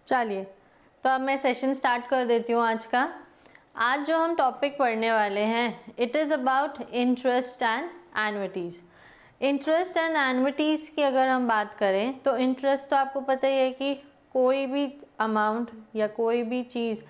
चलिए, तो अब मैं सेशन स्टार्ट कर देती हूँ आज का। आज जो हम टॉपिक पढ़ने वाले हैं, it is about interest and annuities. Interest and annuities की अगर हम बात करें तो इंटरेस्ट तो आपको पता ही है कि कोई भी अमाउंट या कोई भी चीज़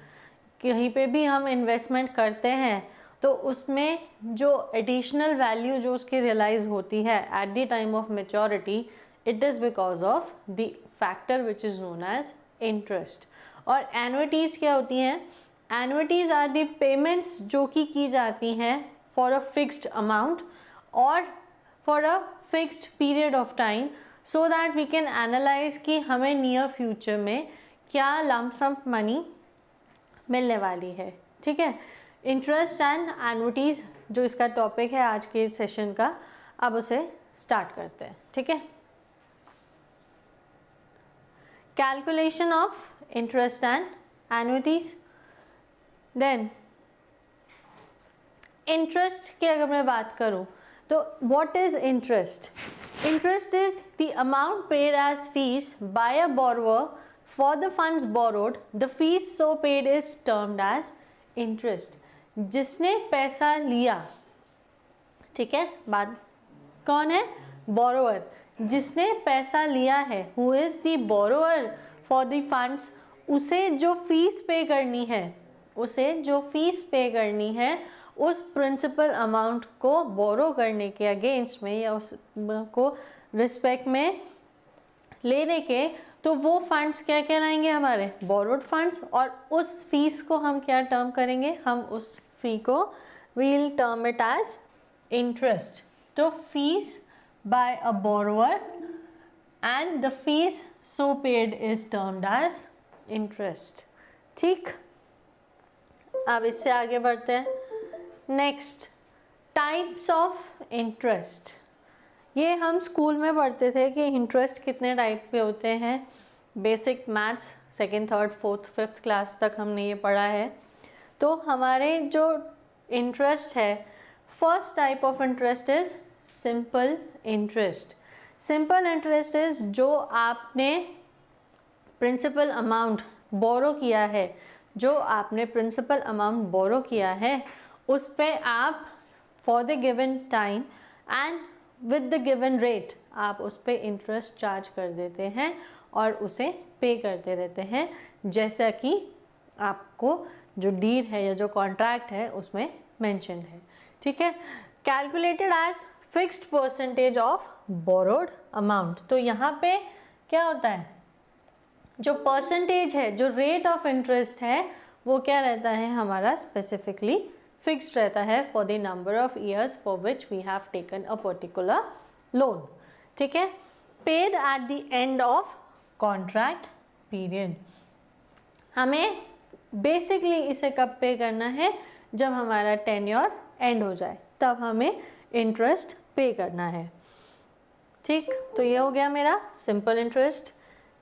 कहीं पे भी हम इन्वेस्टमेंट करते हैं तो उसमें जो एडिशनल वैल्यू जो उसकी रियलाइज़ होती है at the time of maturity, it is because of the factor which is known as interest. और एन्युइटीज़ क्या होती हैं? एन्युइटीज़ आर दी पेमेंट्स जो कि की जाती हैं फॉर अ फिक्स्ड अमाउंट और for a fixed period of time, so that we can analyse कि हमें नियर फ्यूचर में क्या लम्प सम मनी मिलने वाली है। ठीक है, इंटरेस्ट एंड एन्युइटीज़ जो इसका टॉपिक है आज के सेशन का, अब उसे स्टार्ट करते हैं। ठीक है, calculation of interest and annuities. Then interest की अगर मैं बात करूं तो what is interest? Interest is the amount paid as fees by a borrower for the funds borrowed. The fees so paid is termed as interest. जिसने पैसा लिया, ठीक है, बात कौन है? बोरोवर। जिसने पैसा लिया है, who is the borrower for the funds, उसे जो फीस पे करनी है, उसे जो फीस पे करनी है उस प्रिंसिपल अमाउंट को बोरो करने के अगेंस्ट में या उसको रिस्पेक्ट में लेने के, तो वो फंड्स क्या कहलाएंगे? हमारे बोरोड फंड्स। और उस फीस को हम क्या टर्म करेंगे? हम उस फी को we'll term it as interest. तो fees by a borrower and the fees so paid is termed as interest. ठीक, अब इससे आगे बढ़ते हैं। Next, types of interest. ये हम स्कूल में पढ़ते थे कि इंटरेस्ट कितने टाइप के होते हैं। Basic maths second, third, fourth, fifth class तक हमने ये पढ़ा है। तो हमारे जो इंटरेस्ट है, first type of interest is simple interest. Simple interest is जो आपने प्रिंसिपल अमाउंट बोरो किया है, जो आपने प्रिंसिपल अमाउंट बोरो किया है उस पे आप for the given time and with the given rate आप उस पे इंटरेस्ट चार्ज कर देते हैं और उसे पे करते रहते हैं, जैसा कि आपको जो डील है या जो कॉन्ट्रैक्ट है उसमें मेंशन है। ठीक है, calculated as fixed percentage of borrowed amount. तो यहाँ पे क्या होता है? जो परसेंटेज है, जो रेट ऑफ इंटरेस्ट है, वो क्या रहता है? हमारा स्पेसिफिकली फिक्स्ड रहता है for the number of years for which we have taken a particular loan. ठीक है, paid at the end of contract period. हमें बेसिकली इसे कब पे करना है? जब हमारा टेन्योर एंड हो जाए, तब हमें इंटरेस्ट पे करना है। ठीक, तो ये हो गया मेरा simple interest.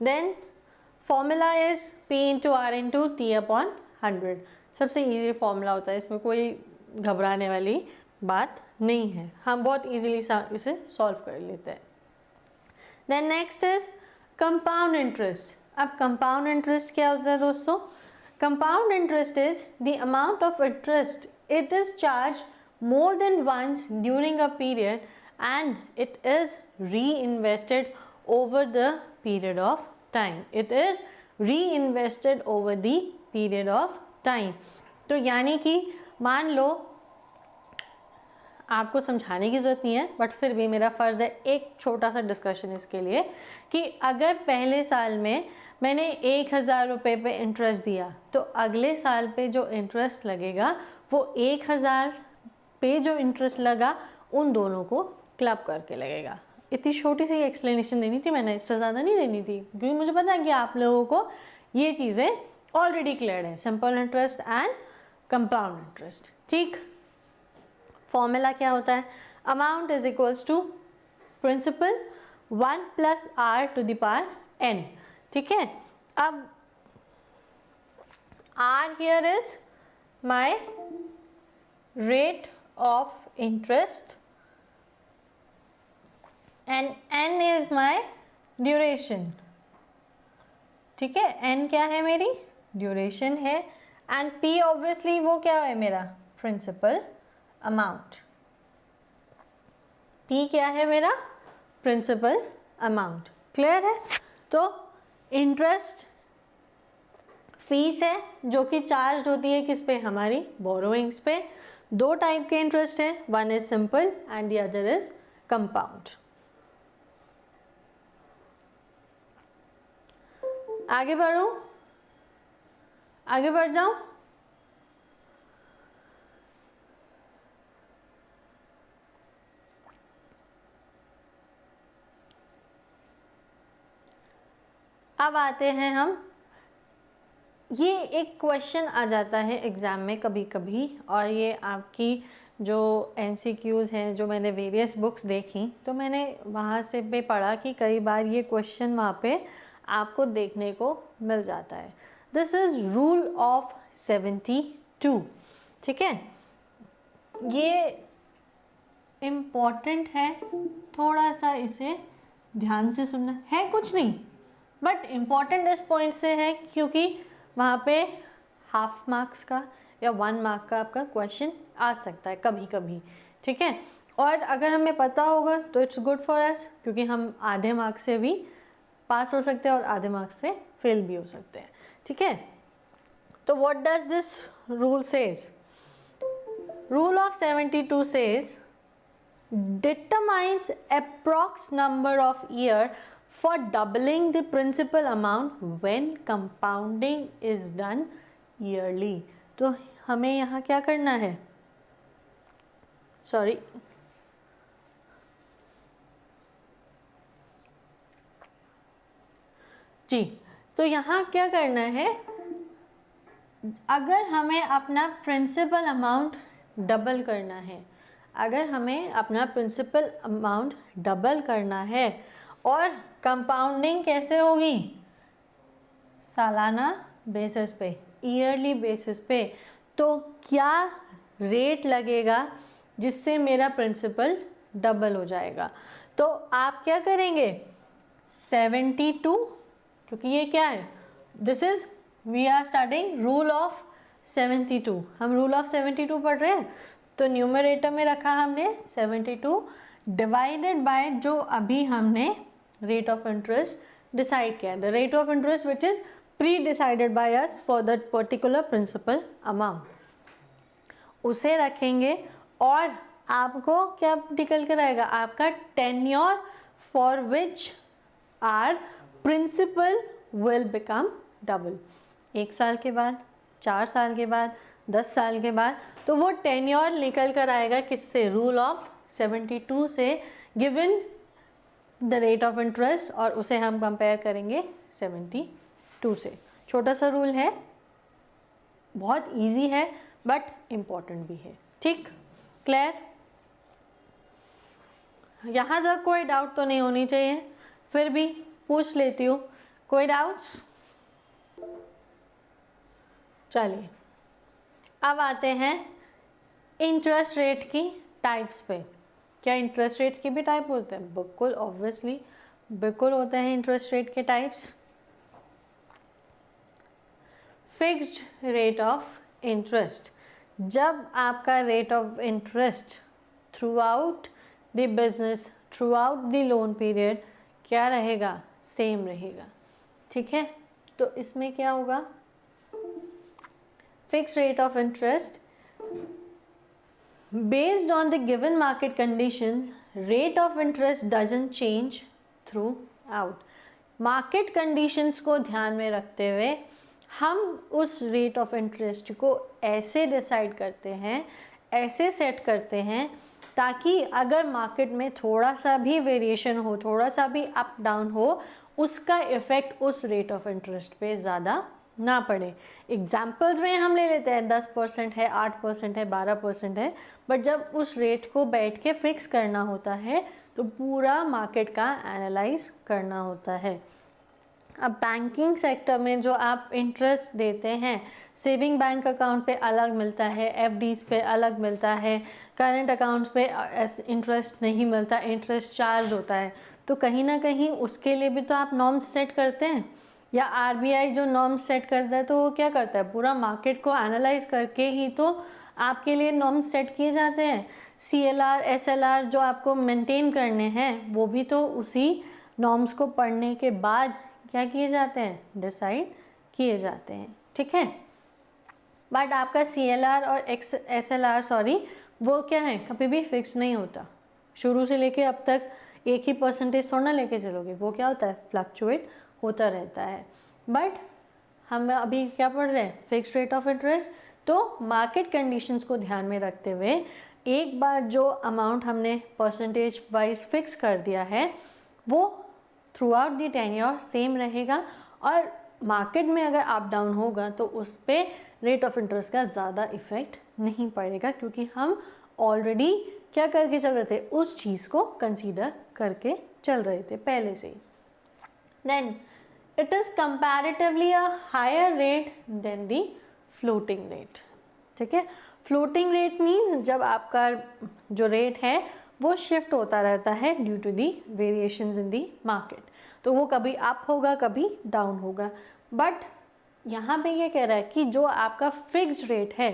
Then formula is P into R into T upon 100। सबसे इजी फॉर्मूला होता है, इसमें कोई घबराने वाली बात नहीं है, हम बहुत इजीली इसे सॉल्व कर लेते हैं। Then next is compound interest. अब कंपाउंड इंटरेस्ट क्या होता है दोस्तों? Compound interest is the amount of interest it is charge more than once during a period and it is reinvested over the period of time. It is reinvested over the period of time. तो यानी कि मान लो, आपको समझाने की ज़रूरत नहीं है बट फिर भी मेरा फ़र्ज़ है एक छोटा सा डिस्कशन इसके लिए, कि अगर पहले साल में मैंने 1000 रुपये पे इंटरेस्ट दिया तो अगले साल पे जो इंटरेस्ट लगेगा वो 1000 पे जो इंटरेस्ट लगा उन दोनों को क्लब करके लगेगा। इतनी छोटी सी एक्सप्लेनेशन देनी थी मैंने, इससे ज़्यादा नहीं देनी थी, क्योंकि मुझे पता है कि आप लोगों को ये चीज़ें ऑलरेडी क्लियर है, simple interest and compound interest. ठीक, फॉर्मूला क्या होता है? Amount is equals to principal 1 plus R to the power n। ठीक है, अब R here is my rate of interest and n is my duration. ठीक है, एन क्या है मेरी ड्यूरेशन है, एंड पी ऑब्वियसली वो क्या है मेरा प्रिंसिपल अमाउंट। पी क्या है मेरा प्रिंसिपल अमाउंट। क्लियर है? तो इंटरेस्ट फीस है जो कि चार्ज होती है किस पे, हमारी बोरोइंग्स पे। दो टाइप के इंटरेस्ट है, one is simple and the other is compound. आगे बढ़ूं, आगे बढ़ जाऊं। अब आते हैं हम, ये एक क्वेश्चन आ जाता है एग्ज़ाम में कभी कभी, और ये आपकी जो MCQs हैं, जो मैंने वेरियस बुक्स देखी तो मैंने वहाँ से भी पढ़ा कि कई बार ये क्वेश्चन वहाँ पे आपको देखने को मिल जाता है। This is rule of 72। ठीक है, ये इम्पॉर्टेंट है, थोड़ा सा इसे ध्यान से सुनना है, कुछ नहीं बट इम्पॉर्टेंट इस पॉइंट से है क्योंकि वहाँ पे हाफ मार्क्स का या 1 मार्क का आपका क्वेश्चन आ सकता है कभी कभी। ठीक है, और अगर हमें पता होगा तो इट्स गुड फॉर अस, क्योंकि हम आधे मार्क्स से भी पास हो सकते हैं और आधे मार्क्स से फेल भी हो सकते हैं। ठीक है, तो what does this rule says? Rule of 72 says determines approx number of year for doubling the principal amount when compounding is done yearly। तो हमें यहाँ क्या करना है, सॉरी जी, तो यहाँ क्या करना है, अगर हमें अपना प्रिंसिपल अमाउंट डबल करना है, अगर हमें अपना प्रिंसिपल अमाउंट डबल करना है और कंपाउंडिंग कैसे होगी, सालाना बेसिस पे, ईयरली बेसिस पे, तो क्या रेट लगेगा जिससे मेरा प्रिंसिपल डबल हो जाएगा। तो आप क्या करेंगे 72, क्योंकि ये क्या है, this is we are starting rule of 72, हम रूल ऑफ 72 पढ़ रहे हैं, तो न्यूमरेटर में रखा हमने 72 डिवाइडेड बाय जो अभी हमने रेट ऑफ इंटरेस्ट डिसाइड किया, the rate of interest which is predecided by us for that particular principal amount, उसे रखेंगे और आपको क्या निकल कर आएगा, आपका tenure for which our principal will become double. 1 साल के बाद, 4 साल के बाद, 10 साल के बाद, तो वो टेन्योर निकल कर आएगा किससे, रूल ऑफ 72 से, given the rate of interest, और उसे हम कंपेयर करेंगे 72 से। छोटा सा रूल है, बहुत इजी है बट इम्पॉर्टेंट भी है। ठीक, क्लियर? यहाँ तक कोई डाउट तो नहीं होनी चाहिए, फिर भी पूछ लेती हूँ, कोई डाउट्स? चलिए अब आते हैं इंटरेस्ट रेट की टाइप्स पे। क्या इंटरेस्ट रेट के भी टाइप होते हैं? बिल्कुल, ऑब्वियसली बिल्कुल होते हैं इंटरेस्ट रेट के types. Fixed rate of interest, जब आपका rate of interest through out the business, through out the loan period क्या रहेगा, सेम रहेगा। ठीक है, तो इसमें क्या होगा, fixed rate of interest based on the given market conditions, rate of interest doesn't change throughout। Market conditions को ध्यान में रखते हुए हम उस रेट ऑफ इंटरेस्ट को ऐसे डिसाइड करते हैं, ऐसे सेट करते हैं ताकि अगर मार्केट में थोड़ा सा भी वेरिएशन हो, थोड़ा सा भी अप डाउन हो, उसका इफ़ेक्ट उस रेट ऑफ इंटरेस्ट पे ज़्यादा ना पड़े। एग्जाम्पल्स में हम ले लेते हैं 10% है, 8% है, 12% है, बट जब उस रेट को बैठ के फिक्स करना होता है तो पूरा मार्केट का एनालाइज करना होता है। अब बैंकिंग सेक्टर में जो आप इंटरेस्ट देते हैं, सेविंग बैंक अकाउंट पे अलग मिलता है, एफडीज पे अलग मिलता है, करंट अकाउंट्स पे इंटरेस्ट नहीं मिलता, इंटरेस्ट चार्ज होता है, तो कहीं ना कहीं उसके लिए भी तो आप नॉर्म्स सेट करते हैं। या आरबीआई जो नॉर्म्स सेट करता है तो वो क्या करता है, पूरा मार्केट को एनालाइज करके ही तो आपके लिए नॉर्म्स सेट किए जाते हैं। CLR SLR जो आपको मेंटेन करने हैं वो भी तो उसी नॉर्म्स को पढ़ने के बाद क्या किए जाते हैं, डिसाइड किए जाते हैं, ठीक है। बट आपका CLR और SLR वो क्या है, कभी भी फिक्स नहीं होता। शुरू से लेके अब तक एक ही परसेंटेज थोड़ा ना लेके चलोगे, वो क्या होता है, फ्लक्चुएट होता रहता है। बट हम अभी क्या पढ़ रहे हैं, फिक्स रेट ऑफ इंटरेस्ट। तो मार्केट कंडीशंस को ध्यान में रखते हुए एक बार जो अमाउंट हमने परसेंटेज वाइज फिक्स कर दिया है वो through out the tenure same रहेगा, और मार्केट में अगर अप डाउन होगा तो उस पर रेट ऑफ इंटरेस्ट का ज़्यादा इफेक्ट नहीं पड़ेगा, क्योंकि हम ऑलरेडी क्या करके चल रहे थे, उस चीज़ को कंसीडर करके चल रहे थे पहले से ही। Then it is comparatively a higher rate than the floating rate, ठीक है। floating rate means जब आपका जो रेट है वो शिफ्ट होता रहता है due to the variations in the market, तो वो कभी अप होगा कभी डाउन होगा। बट यहाँ पे ये कह रहा है कि जो आपका फिक्स्ड रेट है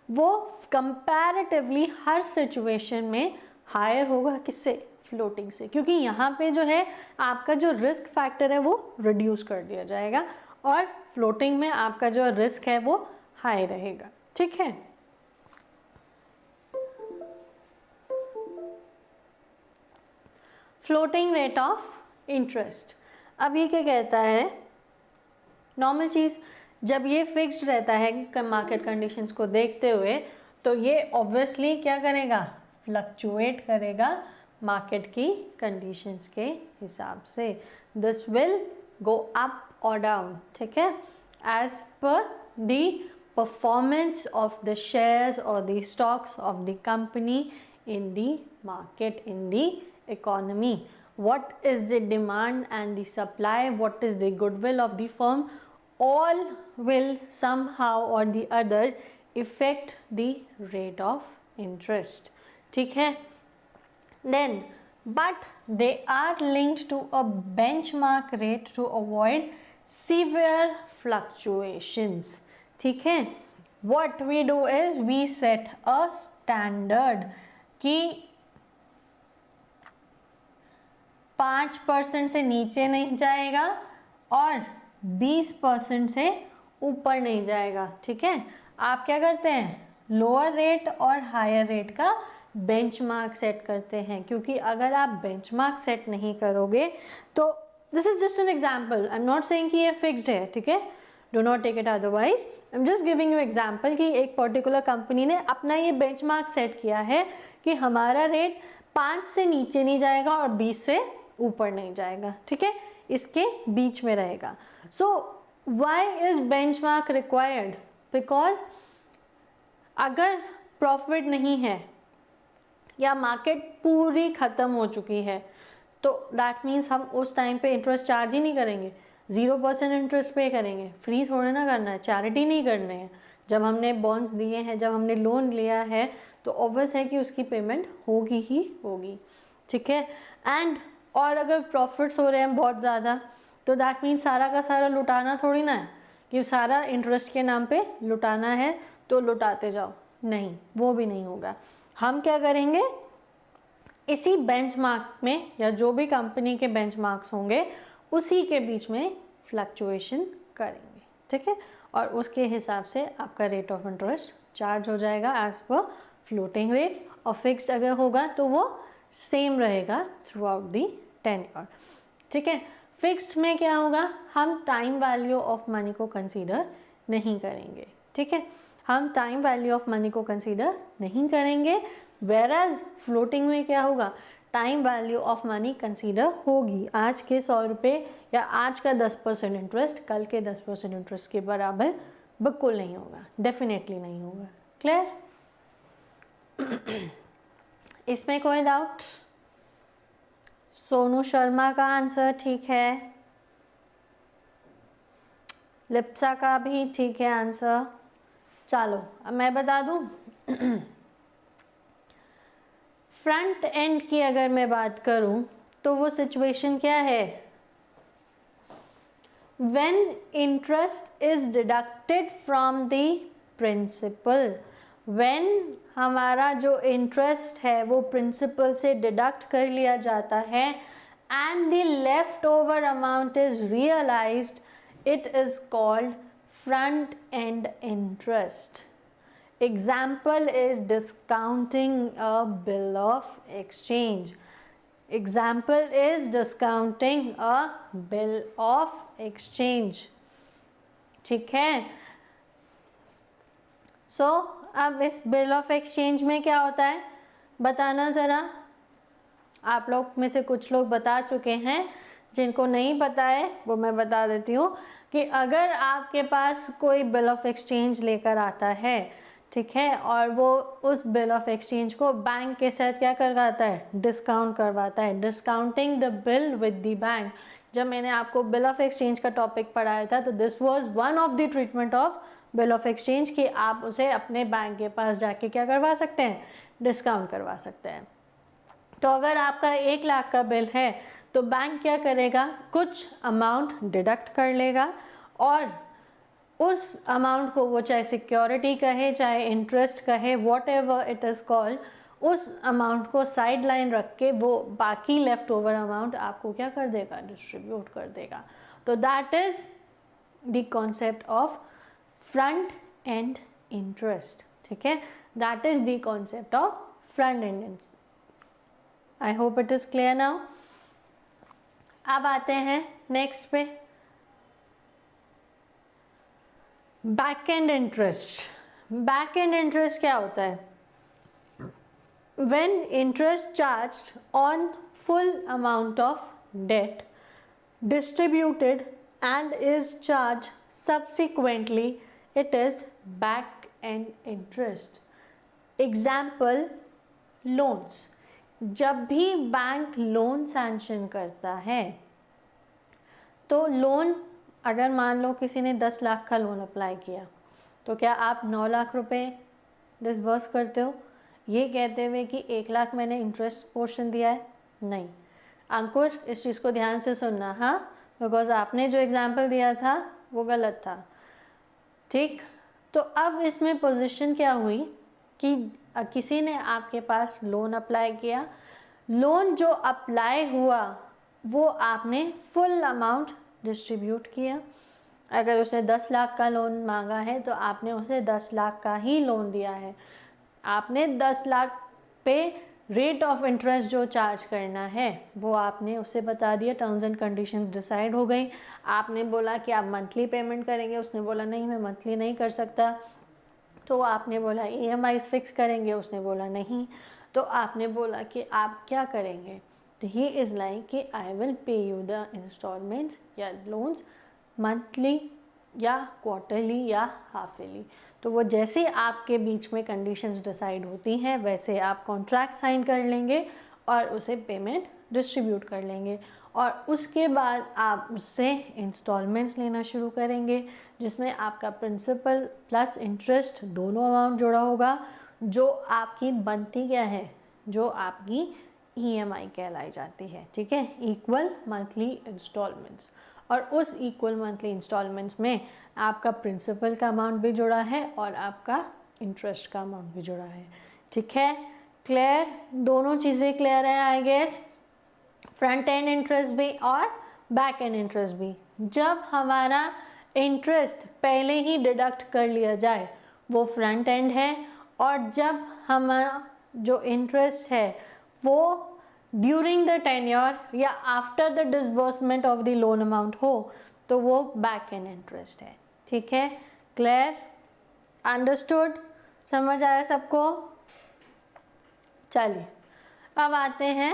वो कंपैरेटिवली हर सिचुएशन में हायर होगा, किससे, फ्लोटिंग से, क्योंकि यहाँ पे जो है आपका जो रिस्क फैक्टर है वो रिड्यूस कर दिया जाएगा और फ्लोटिंग में आपका जो रिस्क है वो हाई रहेगा, ठीक है। फ्लोटिंग रेट ऑफ इंटरेस्ट, अब ये क्या कहता है, नॉर्मल चीज़ जब ये फिक्स्ड रहता है मार्केट कंडीशंस को देखते हुए तो ये ऑब्वियसली क्या करेगा, फ्लक्चुएट करेगा मार्केट की कंडीशंस के हिसाब से। दिस विल गो अप और डाउन, ठीक है, as per the performance of the shares और the stocks of the company in the market, in the economy. What is the demand and the supply, what is the goodwill of the firm, all will somehow or the other affect the rate of interest, ठीक है। Then but they are linked to a benchmark rate to avoid severe fluctuations, ठीक है। What we do is we set a standard कि 5% से नीचे नहीं जाएगा और 20% से ऊपर नहीं जाएगा, ठीक है। आप क्या करते हैं, लोअर रेट और हायर रेट का बेंचमार्क सेट करते हैं, क्योंकि अगर आप बेंचमार्क सेट नहीं करोगे तो this is just an example, I am not saying कि ये फिक्स्ड है, ठीक है, do not take it otherwise, I am just giving you example कि एक पर्टिकुलर कंपनी ने अपना ये बेंचमार्क सेट किया है कि हमारा रेट 5 से नीचे नहीं जाएगा और 20 से ऊपर नहीं जाएगा, ठीक है, इसके बीच में रहेगा। So why is benchmark required, because अगर प्रॉफिट नहीं है या मार्केट पूरी ख़त्म हो चुकी है तो दैट मीन्स हम उस टाइम पे इंटरेस्ट चार्ज ही नहीं करेंगे, 0% इंटरेस्ट पे करेंगे, फ्री थोड़े ना करना है, चैरिटी नहीं करने हैं। जब हमने बॉन्ड्स दिए हैं, जब हमने लोन लिया है तो ऑब्वियस है कि उसकी पेमेंट होगी ही होगी, ठीक है। एंड और अगर प्रॉफिट्स हो रहे हैं बहुत ज़्यादा तो दैट मीन्स सारा का सारा लुटाना थोड़ी ना है कि सारा इंटरेस्ट के नाम पे लुटाना है तो लुटाते जाओ, नहीं, वो भी नहीं होगा। हम क्या करेंगे, इसी बेंचमार्क में या जो भी कंपनी के बेंचमार्क्स होंगे उसी के बीच में फ्लक्चुएशन करेंगे, ठीक है, और उसके हिसाब से आपका रेट ऑफ इंटरेस्ट चार्ज हो जाएगा एज पर फ्लोटिंग रेट्स, और फिक्स्ड अगर होगा तो वो सेम रहेगा थ्रू आउट दी टेन्योर, ठीक है। फिक्स्ड में क्या होगा, हम टाइम वैल्यू ऑफ मनी को कंसीडर नहीं करेंगे, ठीक है, हम टाइम वैल्यू ऑफ मनी को कंसीडर नहीं करेंगे। वेराज फ्लोटिंग में क्या होगा, time value of money consider होगी। आज के 100 रुपये या आज का 10% इंटरेस्ट कल के 10% इंटरेस्ट के बराबर बिल्कुल नहीं होगा, डेफिनेटली नहीं होगा। क्लियर? इसमें कोई डाउट? सोनू शर्मा का आंसर ठीक है, लिप्सा का भी ठीक है आंसर। चलो अब मैं बता दूं, फ्रंट एंड की अगर मैं बात करूं तो वो सिचुएशन क्या है, when interest is deducted from the principal, when हमारा जो इंटरेस्ट है वो प्रिंसिपल से डिडक्ट कर लिया जाता है and the leftover amount is realized, it is called front end interest. Example is discounting a bill of exchange. Example is discounting a bill of exchange. ठीक है. So अब इस बिल ऑफ एक्सचेंज में क्या होता है बताना ज़रा. आप लोग में से कुछ लोग बता चुके हैं, जिनको नहीं पता है वो मैं बता देती हूँ कि अगर आपके पास कोई बिल ऑफ एक्सचेंज लेकर आता है, ठीक है, और वो उस बिल ऑफ एक्सचेंज को बैंक के साथ क्या करवाता है, डिस्काउंट करवाता है. Discounting the bill with the bank. जब मैंने आपको बिल ऑफ एक्सचेंज का टॉपिक पढ़ाया था तो this was one of the treatment of bill of exchange कि आप उसे अपने बैंक के पास जाके क्या करवा सकते हैं, डिस्काउंट करवा सकते हैं. तो अगर आपका 1 लाख का बिल है तो बैंक क्या करेगा, कुछ अमाउंट डिडक्ट कर लेगा और उस अमाउंट को वो चाहे सिक्योरिटी कहे चाहे इंटरेस्ट कहे, what ever it is called, उस अमाउंट को साइड लाइन रख के वो बाकी लेफ्ट ओवर अमाउंट आपको क्या कर देगा, डिस्ट्रीब्यूट कर देगा. तो that is the concept of front end interest. ठीक है, that is the concept of front end interest. I hope it is clear now. अब आते हैं नेक्स्ट पे, back and interest. Back and interest क्या होता है, when interest charged on full amount of debt distributed and is charged subsequently, it is back end interest. Example, loans. जब भी bank loan sanction करता है तो लोन, अगर मान लो किसी ने 10 लाख का लोन अप्लाई किया तो क्या आप 9 लाख रुपए डिसबर्स करते हो ये कहते हुए कि 1 लाख मैंने इंटरेस्ट पोर्शन दिया है? नहीं. अंकुर, इस चीज़ को ध्यान से सुनना, हाँ, बिकॉज आपने जो एग्जाम्पल दिया था वो गलत था. ठीक, तो अब इसमें पोजीशन क्या हुई कि किसी ने आपके पास लोन अप्लाई किया, लोन जो अप्लाई हुआ वो आपने फुल अमाउंट डिस्ट्रीब्यूट किया. अगर उसे 10 लाख का लोन मांगा है तो आपने उसे 10 लाख का ही लोन दिया है. आपने 10 लाख पे रेट ऑफ इंटरेस्ट जो चार्ज करना है वो आपने उसे बता दिया, टर्म्स एंड कंडीशंस डिसाइड हो गई. आपने बोला कि आप मंथली पेमेंट करेंगे, उसने बोला नहीं मैं मंथली नहीं कर सकता. तो आपने बोला EMI फिक्स करेंगे, उसने बोला नहीं. तो आपने बोला कि आप क्या करेंगे, तो ही इज़ लाइक कि I will pay you the instalments या लोन्स मंथली या क्वार्टरली या हाफ ईयरली. तो वो जैसे आपके बीच में कंडीशंस डिसाइड होती हैं वैसे आप कॉन्ट्रैक्ट साइन कर लेंगे और उसे पेमेंट डिस्ट्रीब्यूट कर लेंगे और उसके बाद आप उससे इंस्टॉलमेंट्स लेना शुरू करेंगे जिसमें आपका प्रिंसिपल प्लस इंटरेस्ट दोनों अमाउंट जुड़ा होगा. जो आपकी बनती क्या है, जो आपकी EMI कहलाई जाती है. ठीक है, इक्वल मंथली इंस्टॉलमेंट्स. और उस इक्वल मंथली इंस्टॉलमेंट्स में आपका प्रिंसिपल का अमाउंट भी जुड़ा है और आपका इंटरेस्ट का अमाउंट भी जुड़ा है. ठीक है, क्लियर, दोनों चीज़ें क्लियर है I guess. Front end interest भी और बैक एंड इंटरेस्ट भी. जब हमारा इंटरेस्ट पहले ही डिडक्ट कर लिया जाए वो फ्रंट एंड है और जब हमारा जो इंटरेस्ट है वो ड्यूरिंग द टेन्योर या after the disbursement of the loan amount हो तो वो बैक एंड इंटरेस्ट है. ठीक है, क्लियर, अंडरस्टूड, समझ आया सबको. चलिए अब आते हैं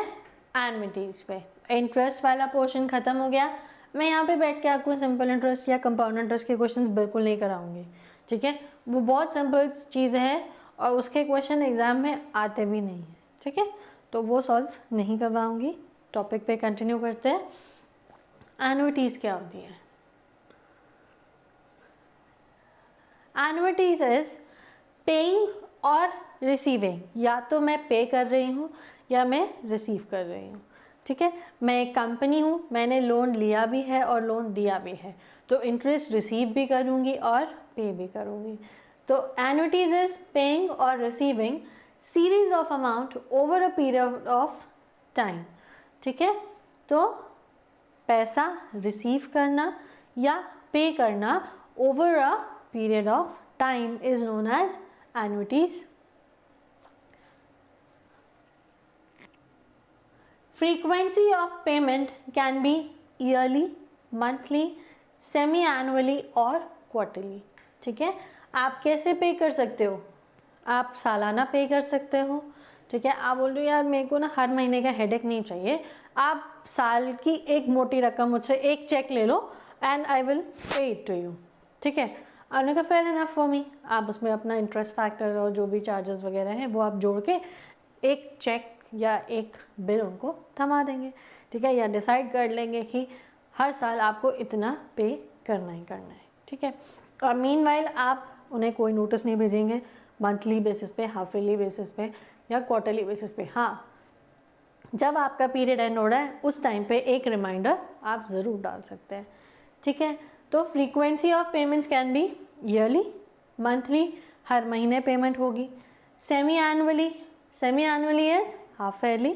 एन्युइटीज़ पे. इंटरेस्ट वाला पोर्शन ख़त्म हो गया. मैं यहाँ पे बैठ के आपको सिंपल इंटरेस्ट या कंपाउंड इंटरेस्ट के क्वेश्चंस बिल्कुल नहीं कराऊंगी. ठीक है, वो बहुत सिंपल चीज़ है और उसके क्वेश्चन एग्ज़ाम में आते भी नहीं हैं. ठीक है, तो वो सॉल्व नहीं करवाऊंगी. टॉपिक पे कंटिन्यू करते हैं. एन्युइटीज़ क्या होती है? एन्युइटीज़ इज पेइंग और रिसीविंग. या तो मैं पे कर रही हूँ या मैं रिसीव कर रही हूँ. ठीक है, मैं एक कंपनी हूँ, मैंने लोन लिया भी है और लोन दिया भी है, तो इंटरेस्ट रिसीव भी करूँगी और पे भी करूँगी। तो एन्युटीज इज पेइंग और receiving series of amount over a period of time. ठीक है, तो पैसा रिसीव करना या पे करना over a period of time is known as annuities. Frequency of payment can be yearly, monthly, semi-annually और quarterly। ठीक है, आप कैसे पे कर सकते हो? आप सालाना पे कर सकते हो। ठीक है, आप बोल रहे हो यार मेरे को ना हर महीने का हेडेक नहीं चाहिए, आप साल की एक मोटी रकम मुझसे एक चेक ले लो and I will pay it to you. ठीक है, आपने कहा फेयर इनफ फॉर मी, आप उसमें अपना इंटरेस्ट फैक्टर और जो भी चार्जेस वगैरह हैं वो आप जोड़ के एक चेक या एक बिल उनको थमा देंगे। ठीक है, या डिसाइड कर लेंगे कि हर साल आपको इतना पे करना ही करना है। ठीक है, और मीनवाइल आप उन्हें कोई नोटिस नहीं भेजेंगे मंथली बेसिस पे, हाफ ईयरली बेसिस पे या क्वार्टरली बेसिस पे। हाँ, जब आपका पीरियड एंड हो रहा है उस टाइम पे एक रिमाइंडर आप ज़रूर डाल सकते हैं। ठीक है, तो frequency of payments can be yearly, monthly, हर महीने पेमेंट होगी, semi annually, semi annually is half yearly.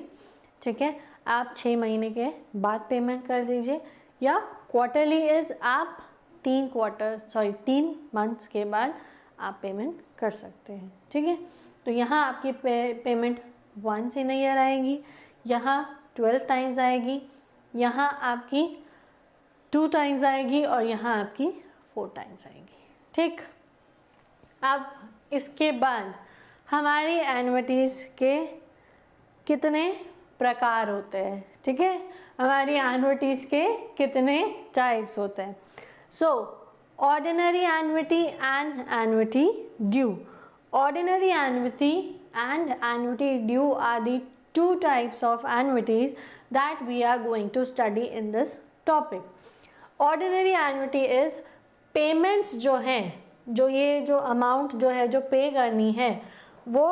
ठीक है, आप 6 महीने के बाद पेमेंट कर दीजिए, या क्वार्टरली इज आप 3 मंथ्स के बाद आप पेमेंट कर सकते हैं। ठीक है, तो यहाँ आपकी पेमेंट वंस इन ईयर आएगी, यहाँ 12 टाइम्स आएगी, यहाँ आपकी 2 टाइम्स आएगी और यहाँ आपकी 4 टाइम्स आएगी। ठीक, अब इसके बाद हमारी एन्युटीज़ के कितने प्रकार होते हैं? ठीक है, हमारी एन्युटीज़ के कितने टाइप्स होते हैं? So ordinary annuity and annuity due. Ordinary annuity and annuity due are the 2 types of annuities that we are going to study in this topic. Ordinary annuity is payments जो हैं, जो ये जो amount जो है जो पे करनी है वो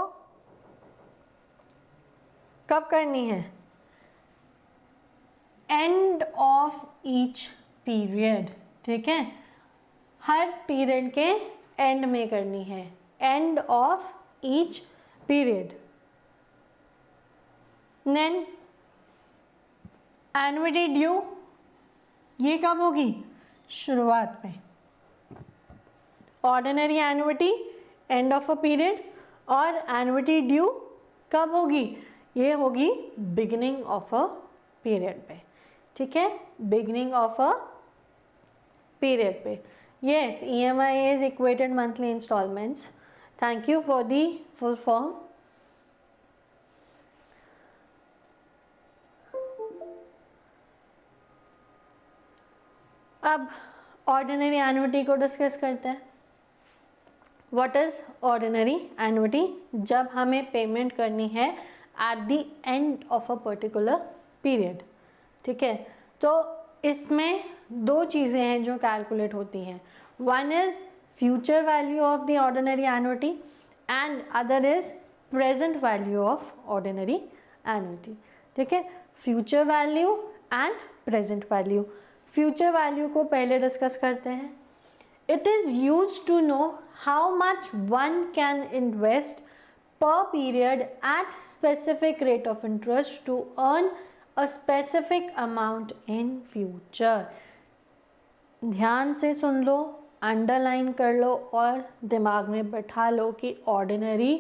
कब करनी है? End of each period। ठीक है, हर पीरियड के एंड में करनी है, end of each period। Then annuity due, ये कब होगी? शुरुआत में। Ordinary annuity and of a period, और एन्युटी ड्यू कब होगी? ये होगी बिगिनिंग ऑफ अ पीरियड पे। ठीक है, बिगिनिंग ऑफ अ पीरियड पे। Yes, EMI is equated monthly instalments. Thank you for the full form। अब ऑर्डिनरी एन्युटी को डिस्कस करते हैं। What is ordinary annuity? जब हमें पेमेंट करनी है at the end of a particular period. ठीक है, तो इसमें 2 चीज़ें हैं जो कैलकुलेट होती हैं। One is future value of the ordinary annuity and other is present value of ordinary annuity। ठीक है, future value and present value। future value को पहले डिस्कस करते हैं। it is used to know how much one can invest per period at specific rate of interest to earn a specific amount in future। ध्यान से सुन लो, underline कर लो और दिमाग में बैठा लो कि ऑर्डिनरी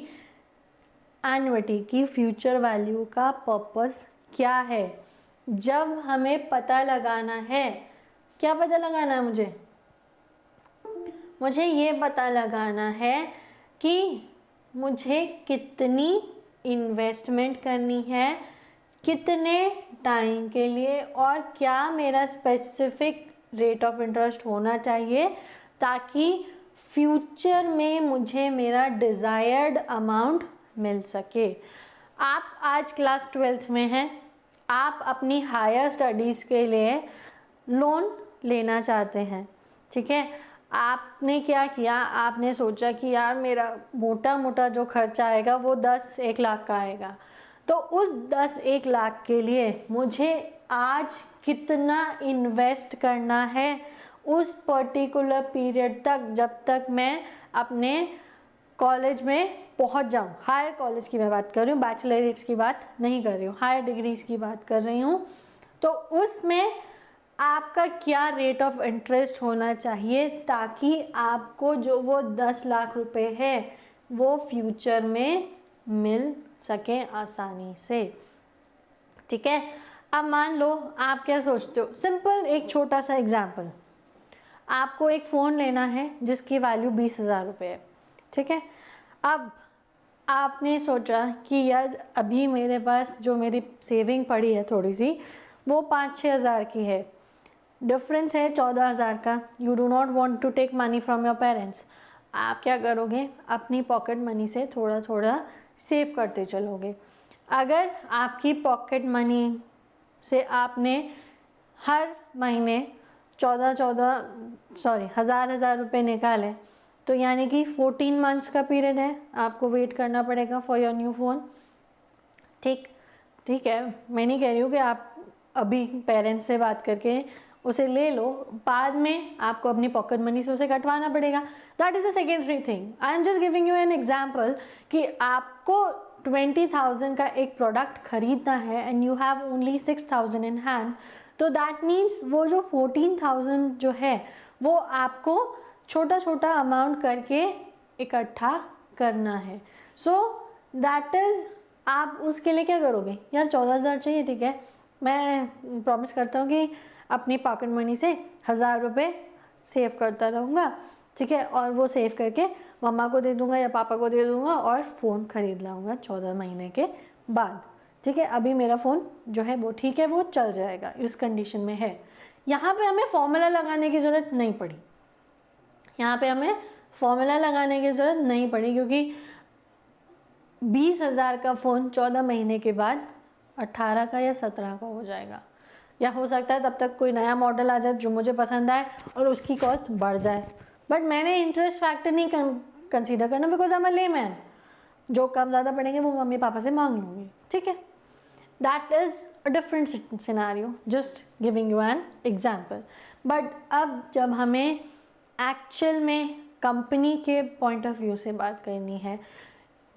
एन्युटी की फ्यूचर वैल्यू का पर्पस क्या है। जब हमें पता लगाना है, क्या पता लगाना है मुझे ये पता लगाना है कि मुझे कितनी इन्वेस्टमेंट करनी है, कितने टाइम के लिए, और क्या मेरा स्पेसिफिक रेट ऑफ इंटरेस्ट होना चाहिए ताकि फ्यूचर में मुझे मेरा डिज़ायर्ड अमाउंट मिल सके। आप आज क्लास 12th में हैं, आप अपनी हायर स्टडीज़ के लिए लोन लेना चाहते हैं। ठीक है, आपने क्या किया, आपने सोचा कि यार मेरा मोटा मोटा जो खर्चा आएगा वो 10-1 लाख का आएगा। तो उस 1 लाख के लिए मुझे आज कितना इन्वेस्ट करना है उस पर्टिकुलर पीरियड तक, जब तक मैं अपने कॉलेज में पहुंच जाऊं। हायर कॉलेज की मैं बात कर रही हूँ, बैचलरेट्स की बात नहीं कर रही हूँ, हायर डिग्रीज की बात कर रही हूँ। तो उसमें आपका क्या रेट ऑफ इंटरेस्ट होना चाहिए ताकि आपको जो वो 10 लाख रुपए है वो फ्यूचर में मिल सके आसानी से। ठीक है, अब मान लो आप क्या सोचते हो, सिंपल एक छोटा सा एग्जाम्पल, आपको एक फ़ोन लेना है जिसकी वैल्यू 20,000 रुपये है। ठीक है, अब आपने सोचा कि यार अभी मेरे पास जो मेरी सेविंग पड़ी है थोड़ी सी, वो 5-6 हज़ार की है, डिफरेंस है 14,000 का। You do not want to take money from your parents. आप क्या करोगे, अपनी पॉकेट मनी से थोड़ा थोड़ा सेव करते चलोगे। अगर आपकी पॉकेट मनी से आपने हर महीने 1,000 रुपये निकाले, तो यानी कि 14 मंथ्स का पीरियड है, आपको वेट करना पड़ेगा फॉर योर न्यू फ़ोन। ठीक है, मैं नहीं कह रही हूँ कि आप अभी पेरेंट्स से बात करके उसे ले लो, बाद में आपको अपनी पॉकेट मनी से उसे कटवाना पड़ेगा। That is a secondary thing. I am just giving you an example कि आपको 20,000 का एक प्रोडक्ट खरीदना है and you have only 6,000 in hand, तो दैट मीन्स वो जो 14,000 जो है वो आपको छोटा छोटा अमाउंट करके इकट्ठा करना है। सो दैट इज़, आप उसके लिए क्या करोगे, यार 14,000 चाहिए, ठीक है, मैं प्रॉमिस करता हूँ कि अपनी पॉकेट मनी से 1,000 रुपये सेव करता रहूँगा। ठीक है, और वो सेव करके मम्मा को दे दूँगा या पापा को दे दूँगा और फ़ोन ख़रीद लाऊँगा 14 महीने के बाद। ठीक है, अभी मेरा फ़ोन जो है वो ठीक है, वो चल जाएगा, इस कंडीशन में है। यहाँ पे हमें फॉर्मूला लगाने की ज़रूरत नहीं पड़ी, यहाँ पे हमें फॉर्मूला लगाने की ज़रूरत नहीं पड़ी, क्योंकि 20,000 का फ़ोन 14 महीने के बाद 18 का या 17 का हो जाएगा, या हो सकता है तब तक कोई नया मॉडल आ जाए जो मुझे पसंद आए और उसकी कॉस्ट बढ़ जाए। बट मैंने इंटरेस्ट फैक्टर नहीं कंसीडर करना, because I am a layman. जो कम ज़्यादा पड़ेंगे वो मम्मी पापा से मांग लूँगी। ठीक है, that is a different scenario, just giving you an example. But अब जब हमें एक्चुअल में कंपनी के पॉइंट ऑफ व्यू से बात करनी है,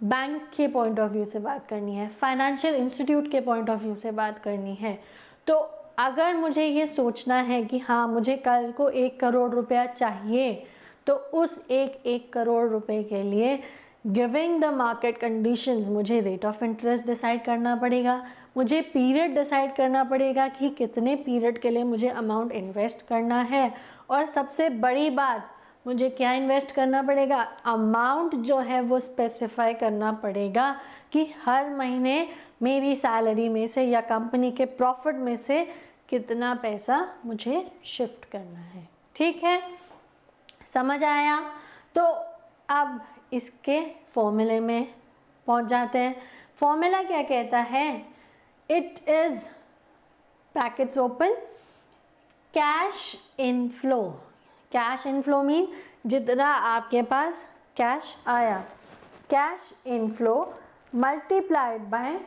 बैंक के पॉइंट ऑफ व्यू से बात करनी है, फाइनेंशियल इंस्टीट्यूट के पॉइंट ऑफ व्यू से बात करनी है, तो अगर मुझे ये सोचना है कि हाँ मुझे कल को 1 करोड़ रुपया चाहिए, तो उस 1 करोड़ रुपए के लिए गिविंग द मार्केट कंडीशंस मुझे रेट ऑफ इंटरेस्ट डिसाइड करना पड़ेगा, मुझे पीरियड डिसाइड करना पड़ेगा कि कितने पीरियड के लिए मुझे अमाउंट इन्वेस्ट करना है, और सबसे बड़ी बात मुझे क्या इन्वेस्ट करना पड़ेगा, अमाउंट जो है वो स्पेसिफाई करना पड़ेगा कि हर महीने मेरी सैलरी में से या कंपनी के प्रॉफिट में से कितना पैसा मुझे शिफ्ट करना है। ठीक है, समझ आया? तो अब इसके फॉर्मूले में पहुंच जाते हैं। फॉर्मूला क्या कहता है, it is brackets open cash inflow. Cash inflow mean जितना आपके पास कैश आया, cash inflow multiplied by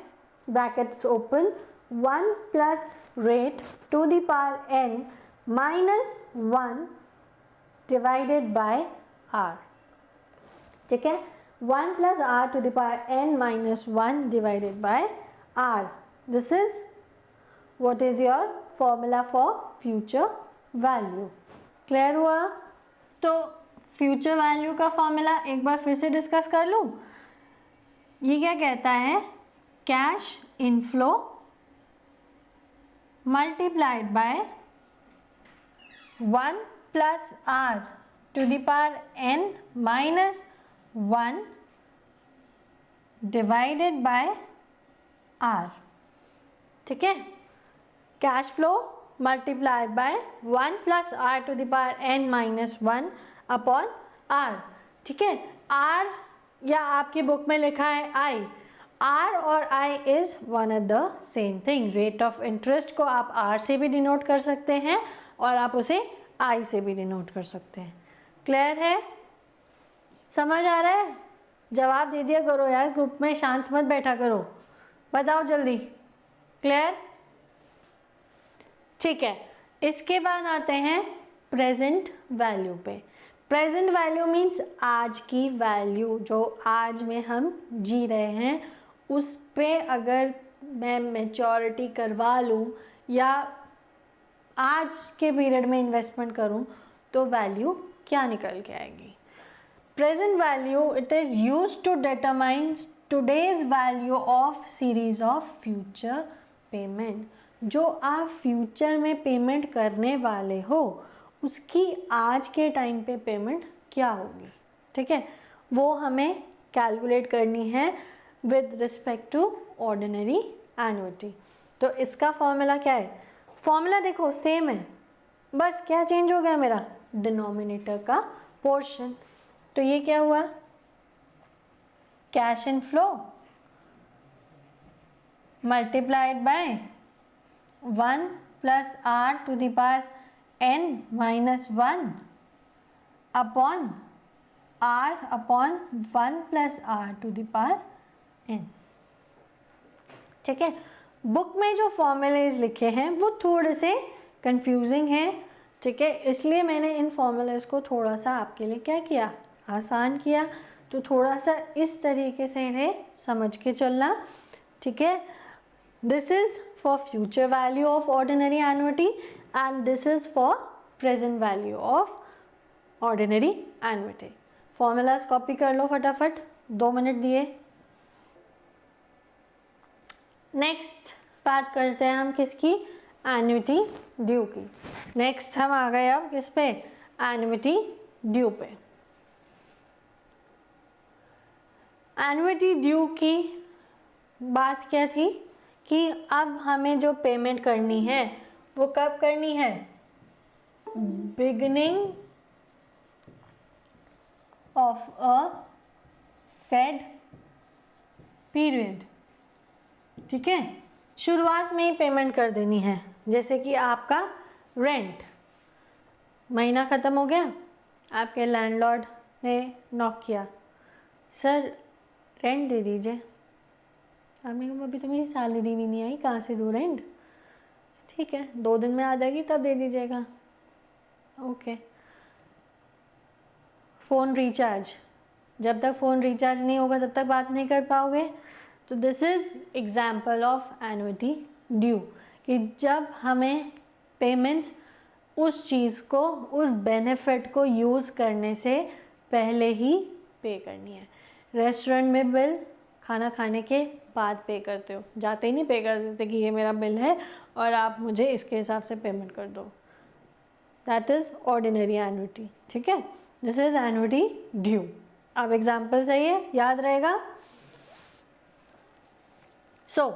brackets open 1 plus rate to the power n minus 1 divided by r। ठीक है, 1 plus r to the power n minus 1 divided by r। This is what is your formula for future value. Clear हुआ? तो future value का formula एक बार फिर से discuss कर लूँ। ये क्या कहता है, cash inflow multiplied by 1 plus r to the power n minus 1 divided by r। ठीक है, cash flow multiplied by 1 plus r to the power n minus 1 upon r। ठीक है, r या आपकी बुक में लिखा है i, r और i is one and the same thing. Rate of interest को आप r से भी डिनोट कर सकते हैं और आप उसे i से भी डिनोट कर सकते हैं। क्लियर है? समझ आ रहा है? जवाब दे दिया करो यार, ग्रुप में शांत मत बैठा करो। बताओ जल्दी, क्लियर? ठीक है, इसके बाद आते हैं प्रेजेंट वैल्यू पे। प्रेजेंट वैल्यू मीन्स आज की वैल्यू, जो आज में हम जी रहे हैं उस पे अगर मैं मैच्योरिटी करवा लूँ या आज के पीरियड में इन्वेस्टमेंट करूँ तो वैल्यू क्या निकल के आएगी? Present value, it is used to determine today's value of series of future payment. जो आप फ्यूचर में पेमेंट करने वाले हो उसकी आज के टाइम पे पेमेंट क्या होगी, ठीक है, वो हमें कैलकुलेट करनी है with respect to ordinary annuity. तो इसका फॉर्मूला क्या है? फॉर्मूला देखो सेम है, बस क्या चेंज हो गया मेरा? डिनोमिनेटर का पोर्शन। तो ये क्या हुआ? Cash in flow multiplied by 1 plus R to the power n minus 1 upon r upon 1 plus R to the power n। ठीक है, बुक में जो फॉर्मूलेज लिखे हैं वो थोड़े से कंफ्यूजिंग हैं, ठीक है, इसलिए मैंने इन फॉर्मूलेज को थोड़ा सा आपके लिए क्या किया, आसान किया। तो थोड़ा सा इस तरीके से इन्हें समझ के चलना, ठीक है। This is for future value of ordinary annuity and this is for present value of ordinary annuity. Formulas copy कर लो फटाफट, 2 मिनट दिए। नेक्स्ट बात करते हैं हम किसकी? एन्युटी ड्यू की। नेक्स्ट हम आ गए अब किस पे? एन्युटी ड्यू पे। एन्युटी ड्यू की बात क्या थी कि अब हमें जो पेमेंट करनी है वो कब करनी है? Beginning of a said period, ठीक है, शुरुआत में ही पेमेंट कर देनी है। जैसे कि आपका रेंट महीना ख़त्म हो गया, आपके लैंडलॉर्ड ने नॉक किया, सर रेंट दे दीजिए। आपने कहा अभी तो मेरी सैलरी भी नहीं आई, कहाँ से दूँ रेंट? ठीक है, 2 दिन में आ जाएगी तब दे दीजिएगा। ओके। फ़ोन रिचार्ज, जब तक फ़ोन रिचार्ज नहीं होगा तब तक बात नहीं कर पाओगे। तो this is example of annuity due, कि जब हमें पेमेंट्स उस चीज़ को, उस बेनिफिट को यूज़ करने से पहले ही पे करनी है। रेस्टोरेंट में बिल खाना खाने के बाद पे करते हो, जाते ही नहीं पे कर देते कि ये मेरा बिल है और आप मुझे इसके हिसाब से पेमेंट कर दो। दैट इज़ ऑर्डिनरी एन्युटी, ठीक है। This is annuity due. अब एग्जाम्पल सही है, याद रहेगा। सो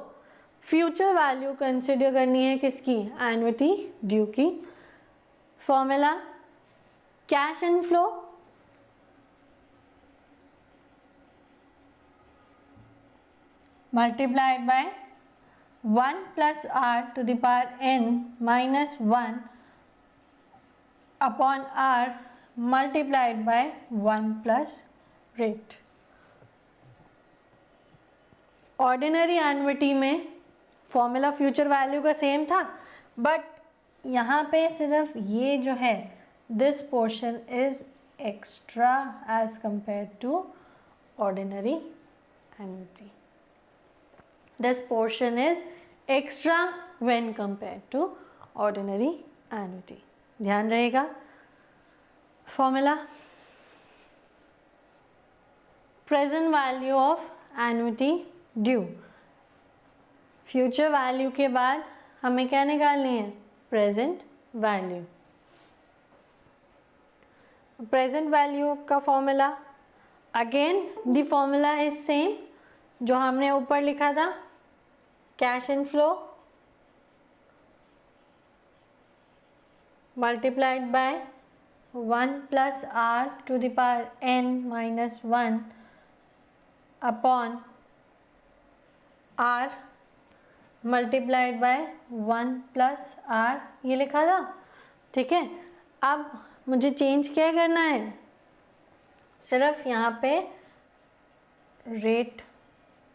फ्यूचर वैल्यू कंसिडर करनी है किसकी? एन्युटी ड्यू की। Formula cash in flow multiplied by 1 plus r to the power n minus 1 upon r multiplied by 1 plus rate। Ordinary annuity में फॉर्मूला फ्यूचर वैल्यू का सेम था, but यहाँ पे सिर्फ ये जो है this portion is extra as compare to ordinary annuity. This portion is extra when compared to ordinary annuity। ध्यान रहेगा। Formula present value of annuity due. Future value के बाद हमें क्या निकालनी है? Present value. प्रेजेंट वैल्यू का formula again the formula is same जो हमने ऊपर लिखा था, cash in flow multiplied by 1 plus R to the power n minus 1 upon r multiplied by 1 plus r, ये लिखा था, ठीक है। अब मुझे चेंज क्या करना है? सिर्फ यहाँ पे रेट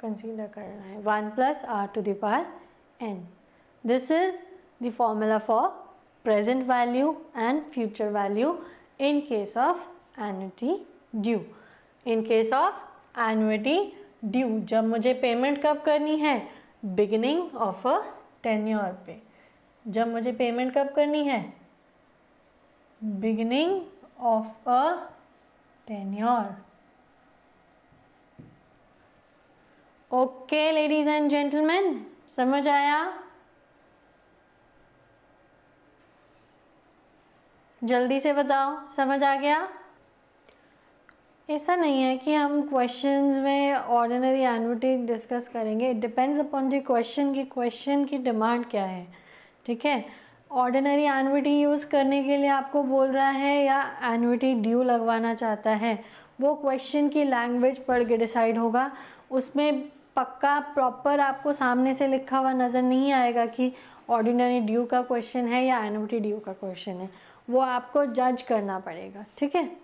कंसीडर करना है, 1 + r⁴n। This is the formula for present value and future value in case of annuity due. In case of annuity due, जब मुझे पेमेंट कब करनी है, बिगिनिंग ऑफ अ टेन्योर पे। जब मुझे पेमेंट कब करनी है, beginning of a tenure. Okay ladies and gentleman, समझ आया? जल्दी से बताओ, समझ आ गया? ऐसा नहीं है कि हम क्वेश्चंस में ऑर्डिनरी एन्युटी डिस्कस करेंगे, it depends upon the question की क्वेश्चन की डिमांड क्या है। ठीक है, ऑर्डिनरी एन्युटी यूज़ करने के लिए आपको बोल रहा है या एन्युटी ड्यू लगवाना चाहता है, वो क्वेश्चन की लैंग्वेज पढ़ के डिसाइड होगा। उसमें पक्का प्रॉपर आपको सामने से लिखा हुआ नज़र नहीं आएगा कि ऑर्डिनरी ड्यू का क्वेश्चन है या एन्युटी ड्यू का क्वेश्चन है, वो आपको जज करना पड़ेगा। ठीक है,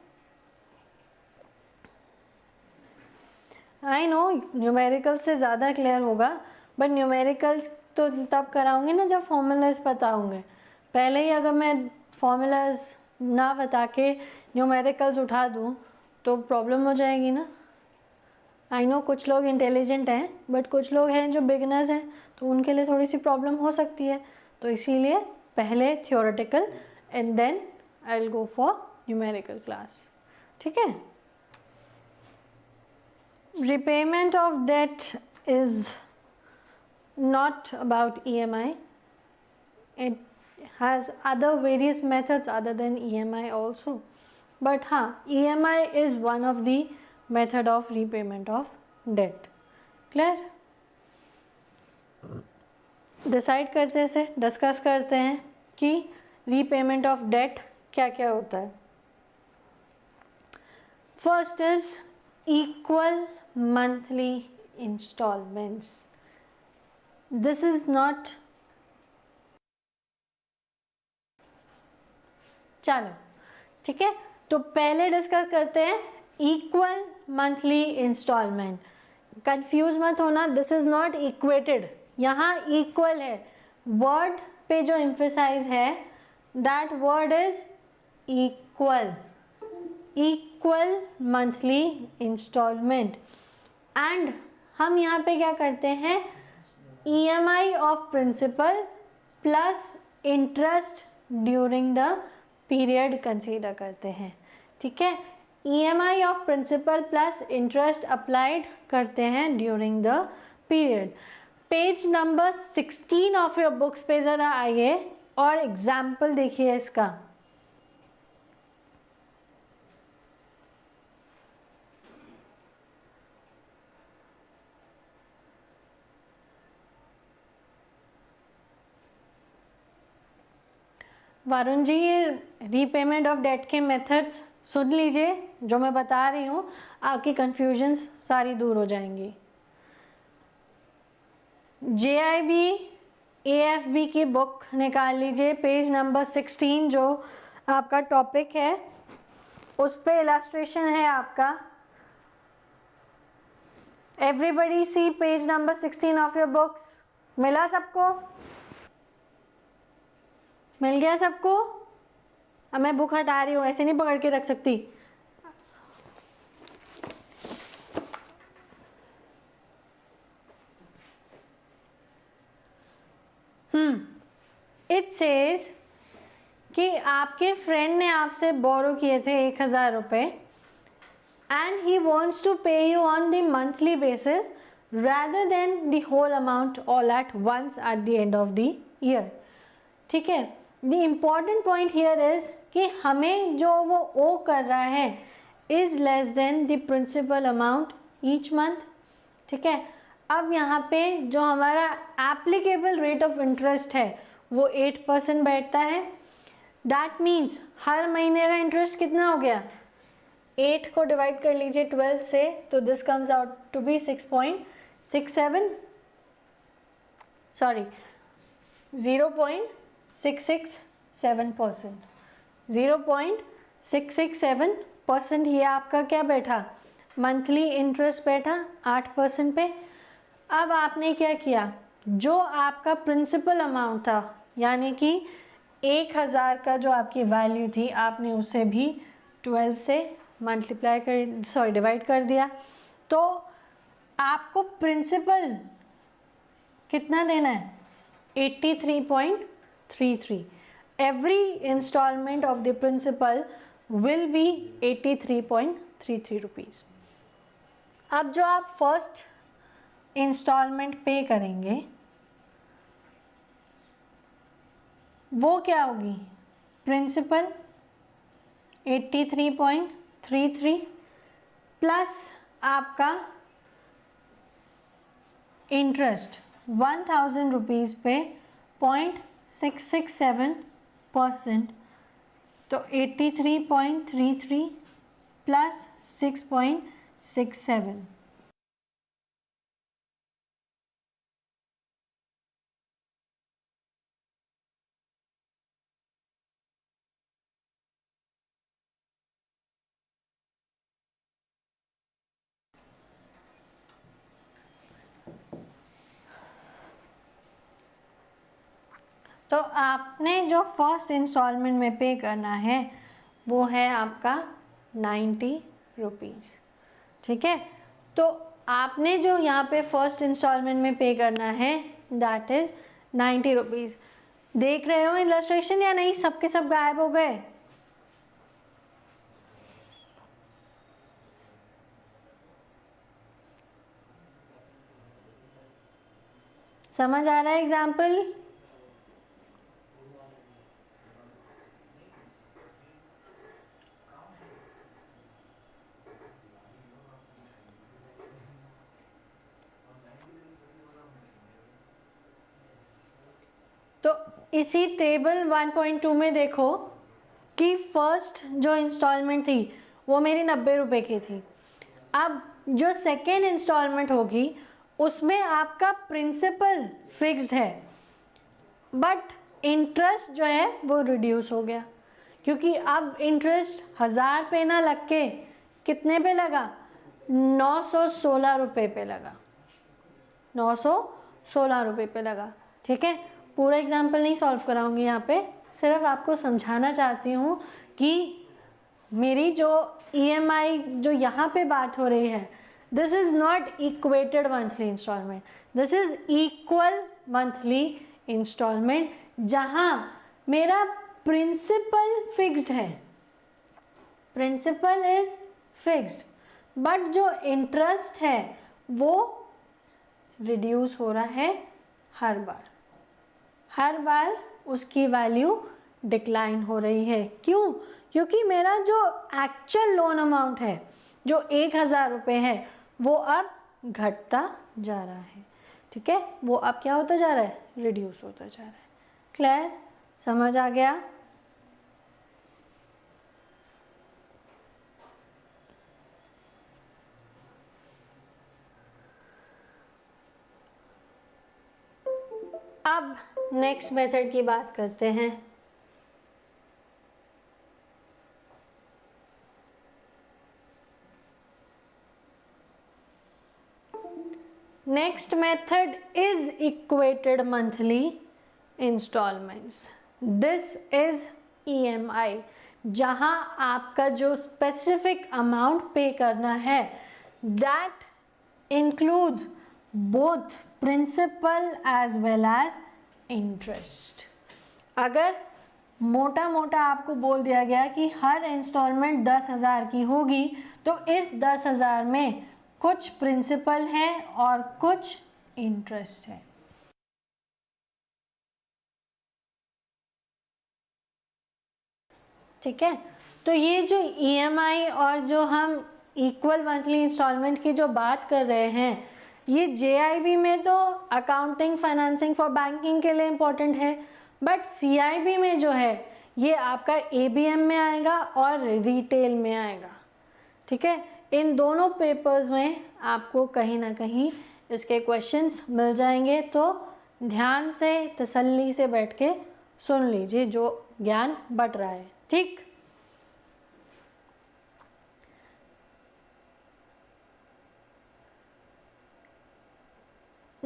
आई नो न्यूमेरिकल से ज़्यादा क्लियर होगा, बट न्यूमेरिकल्स तो तब कराऊंगी ना जब फॉर्मूलाज पता होंगे। पहले ही अगर मैं फॉर्मूलाज ना बता के न्यूमेरिकल्स उठा दूँ तो प्रॉब्लम हो जाएगी ना। आई नो कुछ लोग इंटेलिजेंट हैं, बट कुछ लोग हैं जो बिगनर्स हैं, तो उनके लिए थोड़ी सी प्रॉब्लम हो सकती है। तो इसीलिए पहले theoretical and then I will go for numerical class. ठीक है, repayment of debt is not about EMI. It has other various methods other than EMI also, but हाँ, EMI is one of the method of repayment of debt. Clear? Decide करते से discuss करते हैं कि repayment of date क्या क्या होता है। First is equal monthly installments. This is not, चलो ठीक है, तो पहले डिस्कस करते हैं इक्वल मंथली इंस्टॉलमेंट। कंफ्यूज मत होना, दिस इज नॉट इक्वेटेड, यहाँ इक्वल है। वर्ड पे जो एम्फेसाइज है that word is equal, equal monthly instalment. And हम यहाँ पे क्या करते हैं, EMI of principal plus interest during the period consider करते हैं। ठीक है, EMI of principal plus interest applied करते हैं during the period. Page number 16 of your books पे ज़रा आइए और एग्जाम्पल देखिए इसका। वरुण जी, ये रीपेमेंट ऑफ डेट के मेथड्स सुन लीजिए, जो मैं बता रही हूँ, आपकी कन्फ्यूजन्स सारी दूर हो जाएंगी। JIB AFB की बुक निकाल लीजिए, पेज नंबर 16 जो आपका टॉपिक है, उस पे इलस्ट्रेशन है आपका। Everybody see page number 16 of your books. मिला सबको? मिल गया सबको? अब मैं बुक हटा रही हूँ, ऐसे नहीं पकड़ के रख सकती। इट सेज कि आपके फ्रेंड ने आपसे बोरो किए थे 1000 रुपये एंड ही वॉन्ट्स टू पे you on the monthly basis rather than the whole amount all at once at the end of the year. ठीक है, the important point here is कि हमें जो वो ओ कर रहा है is less than the principal amount each month. ठीक है, अब यहाँ पे जो हमारा applicable rate of interest है वो 8% बैठता है। That means हर महीने का इंटरेस्ट कितना हो गया, 8 को डिवाइड कर लीजिए 12 से, तो this comes out to be 6.67, sorry 0.667%, 0.667% ये आपका क्या बैठा, मंथली इंटरेस्ट बैठा 8% पे। अब आपने क्या किया, जो आपका प्रिंसिपल अमाउंट था यानी कि 1000 का जो आपकी वैल्यू थी, आपने उसे भी 12 से डिवाइड कर दिया। तो आपको प्रिंसिपल कितना देना है, 83.33। Every instalment of the principal will be 83.33 rupees. अब जो आप फर्स्ट इंस्टॉलमेंट पे करेंगे वो क्या होगी, प्रिंसिपल 83.33 प्लस आपका इंटरेस्ट 1000 रुपीज़ पे 0.667%, तो 83.33 प्लस 6.67। तो आपने जो फर्स्ट इंस्टॉलमेंट में पे करना है वो है आपका 90 रुपीज़, ठीक है। तो आपने जो यहाँ पे फर्स्ट इंस्टॉलमेंट में पे करना है दैट इज़ 90 रुपीज़। देख रहे हो इलस्ट्रेशन या नहीं, सबके सब गायब हो गए? समझ आ रहा है एग्जाम्पल? तो इसी टेबल 1.2 में देखो कि फर्स्ट जो इंस्टॉलमेंट थी वो मेरी 90 रुपये की थी। अब जो सेकेंड इंस्टॉलमेंट होगी उसमें आपका प्रिंसिपल फिक्स्ड है बट इंटरेस्ट जो है वो रिड्यूस हो गया, क्योंकि अब इंटरेस्ट 1000 पे ना लग के कितने पे लगा, 916 रुपये पे लगा, 916 रुपये पे लगा, ठीक है। पूरा एग्जाम्पल नहीं सॉल्व कराऊंगी यहाँ पे, सिर्फ आपको समझाना चाहती हूँ कि मेरी जो EMI जो यहाँ पे बात हो रही है, this is not equated monthly instalment, this is equal monthly instalment, जहाँ मेरा प्रिंसिपल फिक्स्ड है, प्रिंसिपल इज फिक्स्ड बट जो इंटरेस्ट है वो रिड्यूस हो रहा है हर बार उसकी वैल्यू डिक्लाइन हो रही है। क्यों? क्योंकि मेरा जो एक्चुअल लोन अमाउंट है जो 1000 रुपये है वो अब घटता जा रहा है, ठीक है। वो अब क्या होता जा रहा है, रिड्यूस होता जा रहा है। क्लियर? समझ आ गया? अब नेक्स्ट मेथड की बात करते हैं। Next method is equated monthly instalments. This is EMI, जहां आपका जो स्पेसिफिक अमाउंट पे करना है that includes both principal as well as interest. अगर मोटा मोटा आपको बोल दिया गया कि हर इंस्टॉलमेंट 10,000 की होगी, तो इस 10,000 में कुछ प्रिंसिपल है और कुछ इंटरेस्ट है, ठीक है। तो ये जो EMI और जो हम इक्वल मंथली इंस्टॉलमेंट की जो बात कर रहे हैं, ये JIB में तो अकाउंटिंग फाइनेंसिंग फॉर बैंकिंग के लिए इम्पोर्टेंट है, बट CIB में जो है ये आपका ABM में आएगा और रिटेल में आएगा, ठीक है। इन दोनों पेपर्स में आपको कहीं ना कहीं इसके क्वेश्चंस मिल जाएंगे, तो ध्यान से तसल्ली से बैठ के सुन लीजिए जो ज्ञान बट रहा है, ठीक।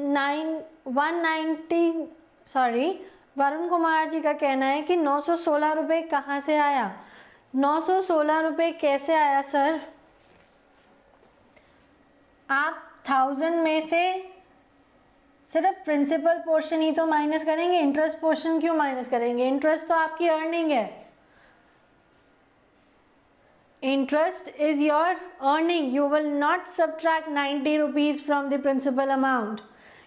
190 सॉरी, वरुण कुमार जी का कहना है कि 916 रुपये कहाँ से आया? 916 रुपये कैसे आया सर? आप 1000 में से सिर्फ प्रिंसिपल पोर्शन ही तो माइनस करेंगे, इंटरेस्ट पोर्शन क्यों माइनस करेंगे? इंटरेस्ट तो आपकी अर्निंग है, interest is your earning. You will not subtract 90 rupees from the principal amount.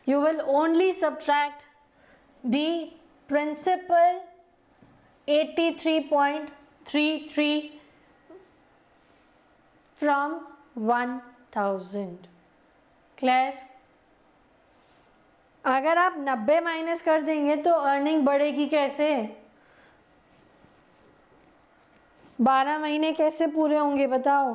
You will only subtract the principal 83.33 from 1000. Clear? अगर आप 90 माइनस कर देंगे तो अर्निंग बढ़ेगी कैसे? 12 महीने कैसे पूरे होंगे बताओ?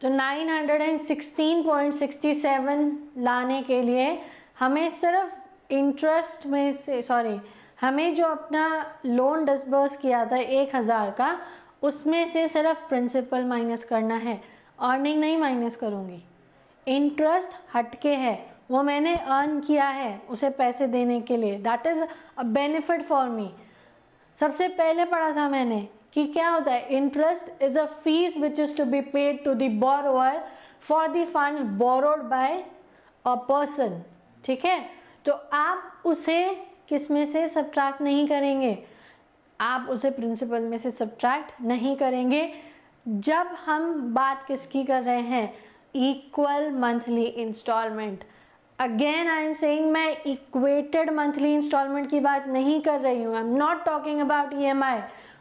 तो 916.67 लाने के लिए हमें सिर्फ इंटरेस्ट में से हमें जो अपना लोन डिसबर्स किया था 1000 का, उसमें से सिर्फ प्रिंसिपल माइनस करना है, अर्निंग नहीं माइनस करूँगी। इंटरेस्ट हटके है, वो मैंने अर्न किया है उसे पैसे देने के लिए, that is a benefit for me. सबसे पहले पढ़ा था मैंने कि क्या होता है, interest is a fee which is to be paid to the borrower for the funds borrowed by a person. ठीक है, तो आप उसे किस में से सब्ट्रैक्ट नहीं करेंगे, आप उसे प्रिंसिपल में से सब्ट्रैक्ट नहीं करेंगे। जब हम बात किसकी कर रहे हैं, equal monthly instalment. Again I am saying, मैं इक्वेटेड मंथली इंस्टॉलमेंट की बात नहीं कर रही हूँ। I am not talking about EMI.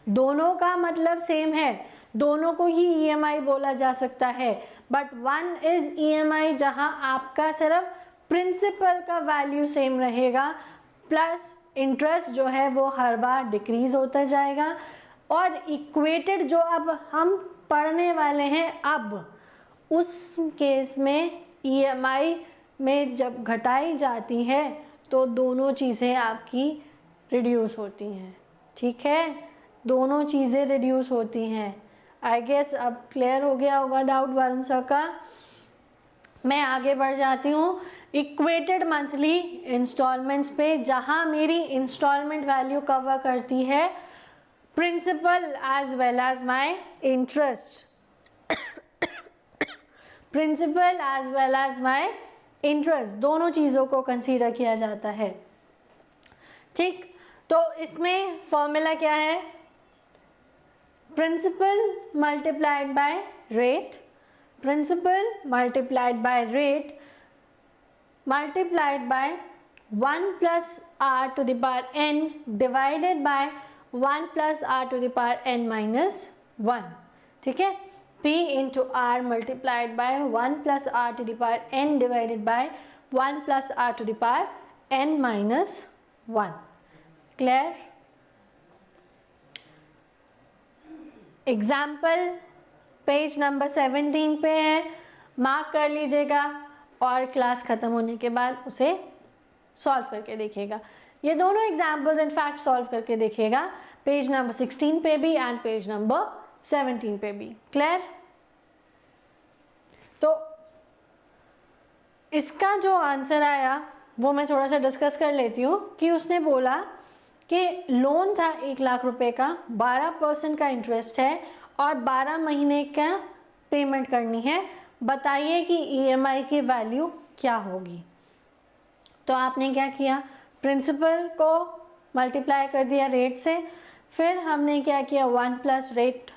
दोनों का मतलब सेम है, दोनों को ही ईएमआई बोला जा सकता है, बट वन इज ईएमआई जहाँ आपका सिर्फ प्रिंसिपल का वैल्यू सेम रहेगा, प्लस इंटरेस्ट जो है वो हर बार डिक्रीज होता जाएगा। और इक्वेटेड जो अब हम पढ़ने वाले हैं, अब उस केस में ईएमआई में जब घटाई जाती है तो दोनों चीज़ें आपकी रिड्यूस होती हैं। ठीक है, दोनों चीज़ें रिड्यूस होती हैं। आई गेस अब क्लियर हो गया होगा डाउट वरुण सर का। मैं आगे बढ़ जाती हूँ इक्वेटेड मंथली इंस्टॉलमेंट्स पे, जहाँ मेरी इंस्टॉलमेंट वैल्यू कवर करती है principal as well as my interest, principal as well as my interest, दोनों चीज़ों को कंसीडर किया जाता है। ठीक, तो इसमें फॉर्मूला क्या है, principal multiplied by rate, principal multiplied by rate multiplied by 1 plus R to the power n divided by 1 plus R to the power n minus 1। ठीक है, P into R multiplied by 1 plus R to the power n divided by 1 plus R to the power n minus 1. Clear? Example page number 17 पे है, mark कर लीजिएगा और class ख़त्म होने के बाद उसे सॉल्व करके देखिएगा। ये दोनों एग्जाम्पल्स इनफैक्ट सॉल्व करके देखिएगा, पेज नंबर 16 पे भी एंड पेज नंबर 17 पे भी। क्लियर? तो इसका जो आंसर आया वो मैं थोड़ा सा डिस्कस कर लेती हूँ कि उसने बोला कि लोन था 1 लाख रुपए का, 12% का इंटरेस्ट है और 12 महीने का पेमेंट करनी है, बताइए कि ईएमआई की वैल्यू क्या होगी। तो आपने क्या किया, प्रिंसिपल को मल्टीप्लाई कर दिया रेट से, फिर हमने क्या किया 1 plus rate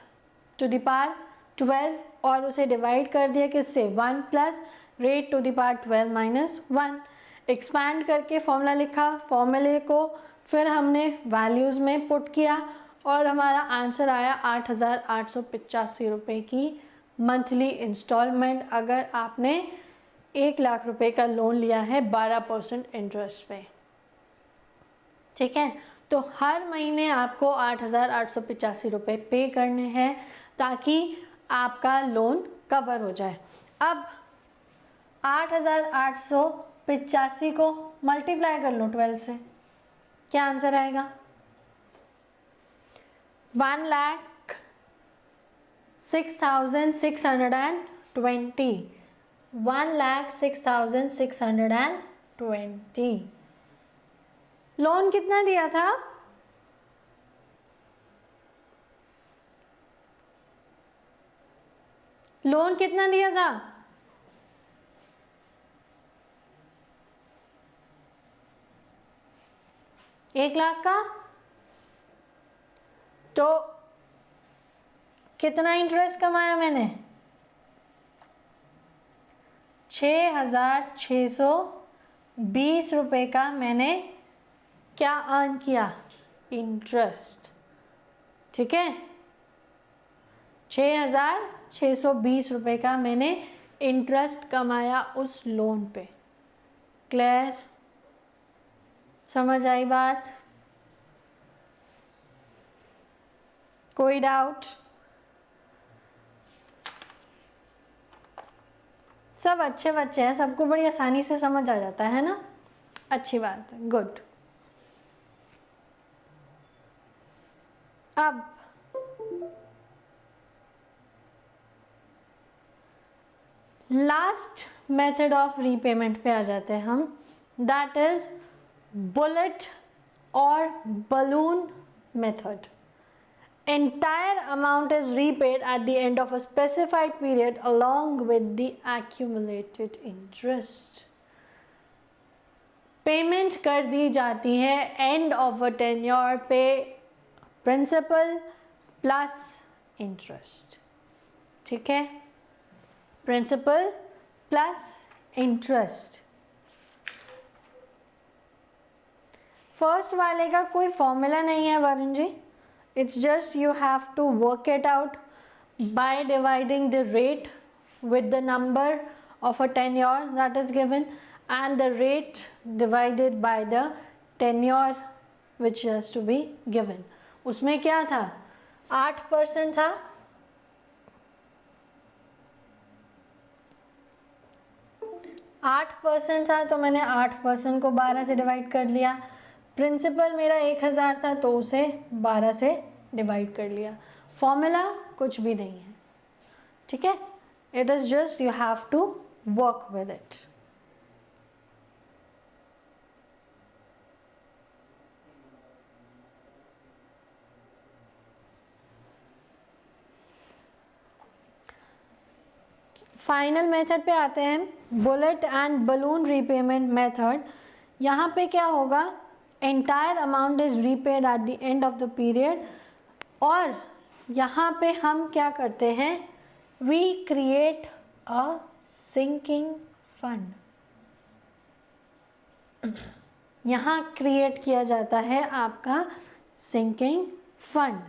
to the power 12 और उसे डिवाइड कर दिया किससे, 1 plus rate to the power 12 minus 1। Expand करके फॉर्मूला लिखा, फॉर्मूले को फिर हमने वैल्यूज़ में पुट किया और हमारा आंसर आया 8,885 रुपये की मंथली इंस्टॉलमेंट, अगर आपने 1 लाख रुपए का लोन लिया है 12% इंटरेस्ट पे। ठीक है, तो हर महीने आपको 8,885 रुपये पे करने हैं ताकि आपका लोन कवर हो जाए। अब 8,885 को मल्टीप्लाई कर लो 12 से, क्या आंसर आएगा, 6,620, 1,06,620। लोन कितना दिया था? लोन कितना दिया था? 1,00,000 का। तो कितना इंटरेस्ट कमाया मैंने? 6,620 रुपये का मैंने क्या अर्न किया? इंटरेस्ट। ठीक है, 6,620 रुपये का मैंने इंटरेस्ट कमाया उस लोन पे। क्लियर? समझ आई बात? कोई डाउट? सब अच्छे बच्चे हैं, सबको बड़ी आसानी से समझ आ जाता है ना, अच्छी बात है, गुड। अब लास्ट मेथड ऑफ रीपेमेंट पे आ जाते हैं हम, दैट इज बुलेट और balloon method. Entire amount is repaid at the end of a specified period along with the accumulated interest. Payment कर दी जाती है एंड ऑफ अ टेन्योर पे, प्रिंसिपल प्लस इंटरेस्ट। ठीक है, प्रिंसिपल प्लस इंटरेस्ट। फर्स्ट वाले का कोई फॉर्मूला नहीं है Varun ji, it's just you have to work it out by dividing the rate with the number of a tenure that is given and the rate divided by the tenure which has to be given. उसमें क्या था? 8% था, तो मैंने 8% को 12 से divide कर लिया। प्रिंसिपल मेरा 1,000 था तो उसे 12 से डिवाइड कर लिया। फॉर्मूला कुछ भी नहीं है, ठीक है, it is just you have to work with it. Final method पे आते हैं, bullet and balloon repayment method. यहाँ पे क्या होगा? Entire amount is repaid at the end of the period, और यहाँ पे हम क्या करते हैं? We create a sinking fund. यहाँ क्रिएट किया जाता है आपका sinking fund.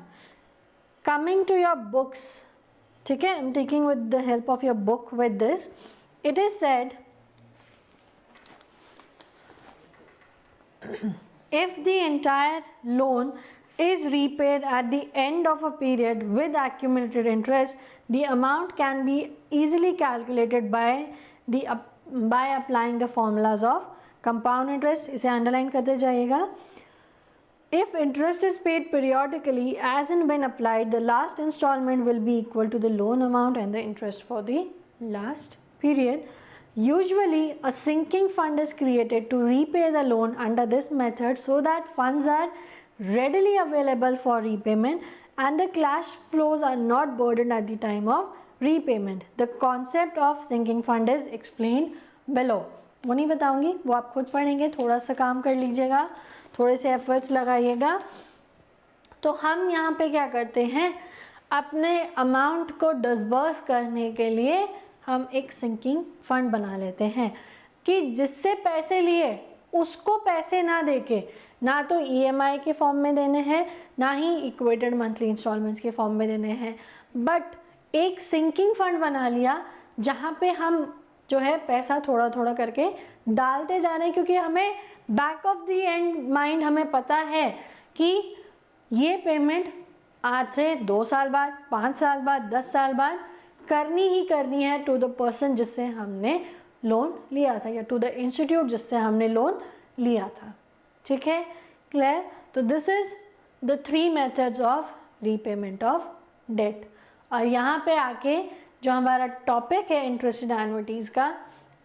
Coming to your books, ठीक है, I am taking with the help of your book with this. It is said if the entire loan is repaid at the end of a period with accumulated interest, the amount can be easily calculated by applying the formulas of compound interest. इसे underline करते जाइएगा। If interest is paid periodically as and when applied, the last installment will be equal to the loan amount and the interest for the last period. Usually, a sinking fund is created to repay the loan under this method so that funds are readily available for repayment and the cash flows are not burdened at the time of repayment. The concept of sinking fund is explained below. वो नहीं बताऊंगी, वो आप खुद पढ़ेंगे, थोड़ा सा काम कर लीजिएगा, थोड़े से एफर्ट्स लगाइएगा। तो हम यहाँ पे क्या करते हैं? अपने अमाउंट को डिसबर्स करने के लिए हम एक सिंकिंग फंड बना लेते हैं कि जिससे पैसे लिए उसको पैसे ना देके, ना तो ईएमआई के फॉर्म में देने हैं, ना ही इक्वेटेड मंथली इंस्टॉलमेंट्स के फॉर्म में देने हैं, बट एक सिंकिंग फंड बना लिया जहाँ पे हम जो है पैसा थोड़ा थोड़ा करके डालते जा रहे हैं, क्योंकि हमें back of the end mind हमें पता है कि ये पेमेंट आज से 2 साल बाद, 5 साल बाद, 10 साल बाद करनी ही करनी है टू द पर्सन जिससे हमने लोन लिया था, या टू द इंस्टीट्यूट जिससे हमने लोन लिया था। ठीक है, क्लियर? तो this is the 3 methods of repayment of debt. और यहाँ पे आके जो हमारा टॉपिक है इंटरेस्टेड एन्युइटीज़ का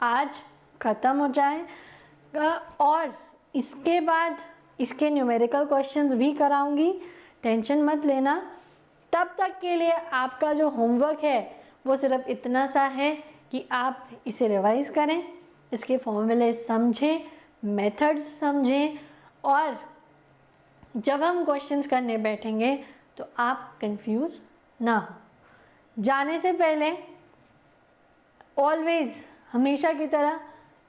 आज ख़त्म हो जाएगा और इसके बाद इसके न्यूमेरिकल क्वेश्चंस भी कराऊंगी, टेंशन मत लेना। तब तक के लिए आपका जो होमवर्क है वो सिर्फ इतना सा है कि आप इसे रिवाइज़ करें, इसके फॉर्मूले समझें, मेथड्स समझें और जब हम क्वेश्चंस करने बैठेंगे तो आप कंफ्यूज ना हो। जाने से पहले ऑलवेज हमेशा की तरह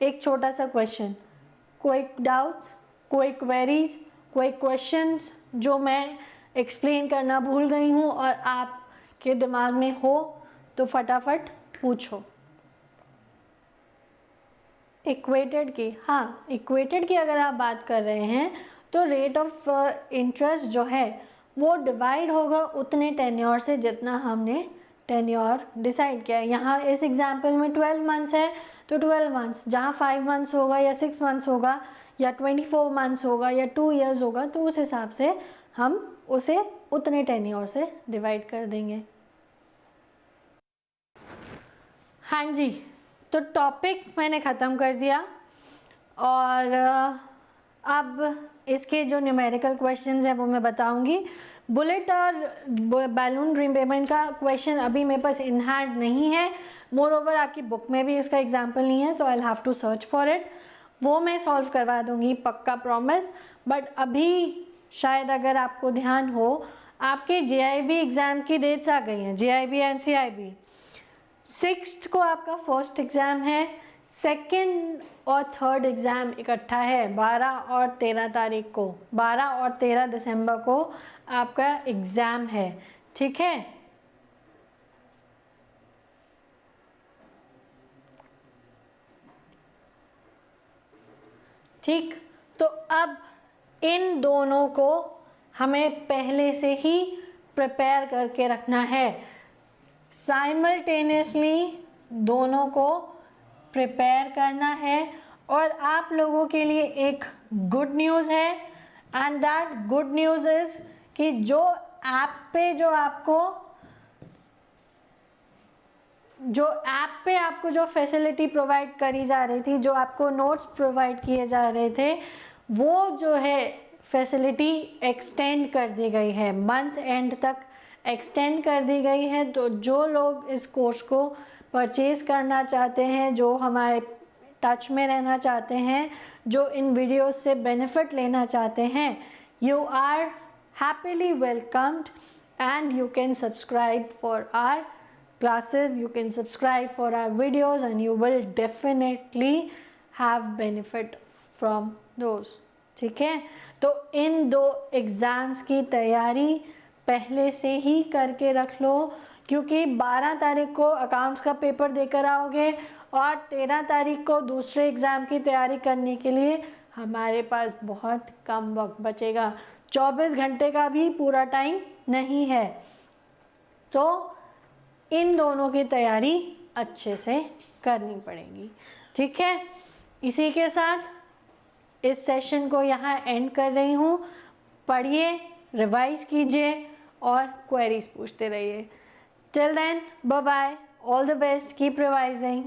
एक छोटा सा क्वेश्चन, कोई डाउट्स, कोई क्वेरीज, कोई क्वेश्चंस जो मैं एक्सप्लेन करना भूल गई हूँ और आपके दिमाग में हो तो फटाफट पूछो। इक्वेटेड की, हाँ इक्वेटेड की अगर आप बात कर रहे हैं तो रेट ऑफ इंटरेस्ट जो है वो डिवाइड होगा उतने टेन्योर से जितना हमने टेन्योर डिसाइड किया है। यहाँ इस एग्जाम्पल में 12 मंथ्स है तो 12 मंथ्स, जहाँ 5 मंथ्स होगा या 6 मंथ्स होगा या 24 मंथ्स होगा या 2 इयर्स होगा तो उस हिसाब से हम उसे उतने टेन्योर से डिवाइड कर देंगे। हाँ जी, तो टॉपिक मैंने ख़त्म कर दिया और अब इसके जो न्यूमेरिकल क्वेश्चंस हैं वो मैं बताऊंगी। बुलेट और बैलून रीपेमेंट का क्वेश्चन अभी मेरे पास इन हैंड नहीं है, मोर ओवर आपकी बुक में भी उसका एग्जाम्पल नहीं है, तो I have to search for it. वो मैं सॉल्व करवा दूंगी पक्का, प्रॉमिस। बट अभी शायद अगर आपको ध्यान हो, आपके JIB एग्ज़ाम की डेट्स आ गई हैं, JIB एंड CIB। 6th को आपका फर्स्ट एग्ज़ाम है, 2nd और 3rd एग्ज़ाम इकट्ठा है 12 और 13 तारीख को, 12 और 13 दिसंबर को आपका एग्ज़ाम है, ठीक है। ठीक, तो अब इन दोनों को हमें पहले से ही प्रिपेयर करके रखना है, साइमल्टेनियसली दोनों को प्रिपेयर करना है। और आप लोगों के लिए एक गुड न्यूज़ है and that good news is कि जो ऐप पे आपको जो फैसिलिटी प्रोवाइड करी जा रही थी, जो आपको नोट्स प्रोवाइड किए जा रहे थे, वो जो है फैसिलिटी एक्सटेंड कर दी गई है, मंथ एंड तक एक्सटेंड कर दी गई है। तो जो लोग इस कोर्स को परचेज़ करना चाहते हैं, जो हमारे टच में रहना चाहते हैं, जो इन वीडियोस से बेनिफिट लेना चाहते हैं, you are happily welcomed and you can subscribe for our classes, you can subscribe for our videos and you will definitely have benefit from those, ठीक है। तो इन 2 एग्ज़ाम्स की तैयारी पहले से ही करके रख लो, क्योंकि 12 तारीख को अकाउंट्स का पेपर देकर आओगे और 13 तारीख को दूसरे एग्ज़ाम की तैयारी करने के लिए हमारे पास बहुत कम वक्त बचेगा, 24 घंटे का भी पूरा टाइम नहीं है। तो इन दोनों की तैयारी अच्छे से करनी पड़ेगी, ठीक है। इसी के साथ इस सेशन को यहाँ एंड कर रही हूँ। पढ़िए, रिवाइज कीजिए और क्वेरीज पूछते रहिए। Till then, bye bye, all the best, keep revising.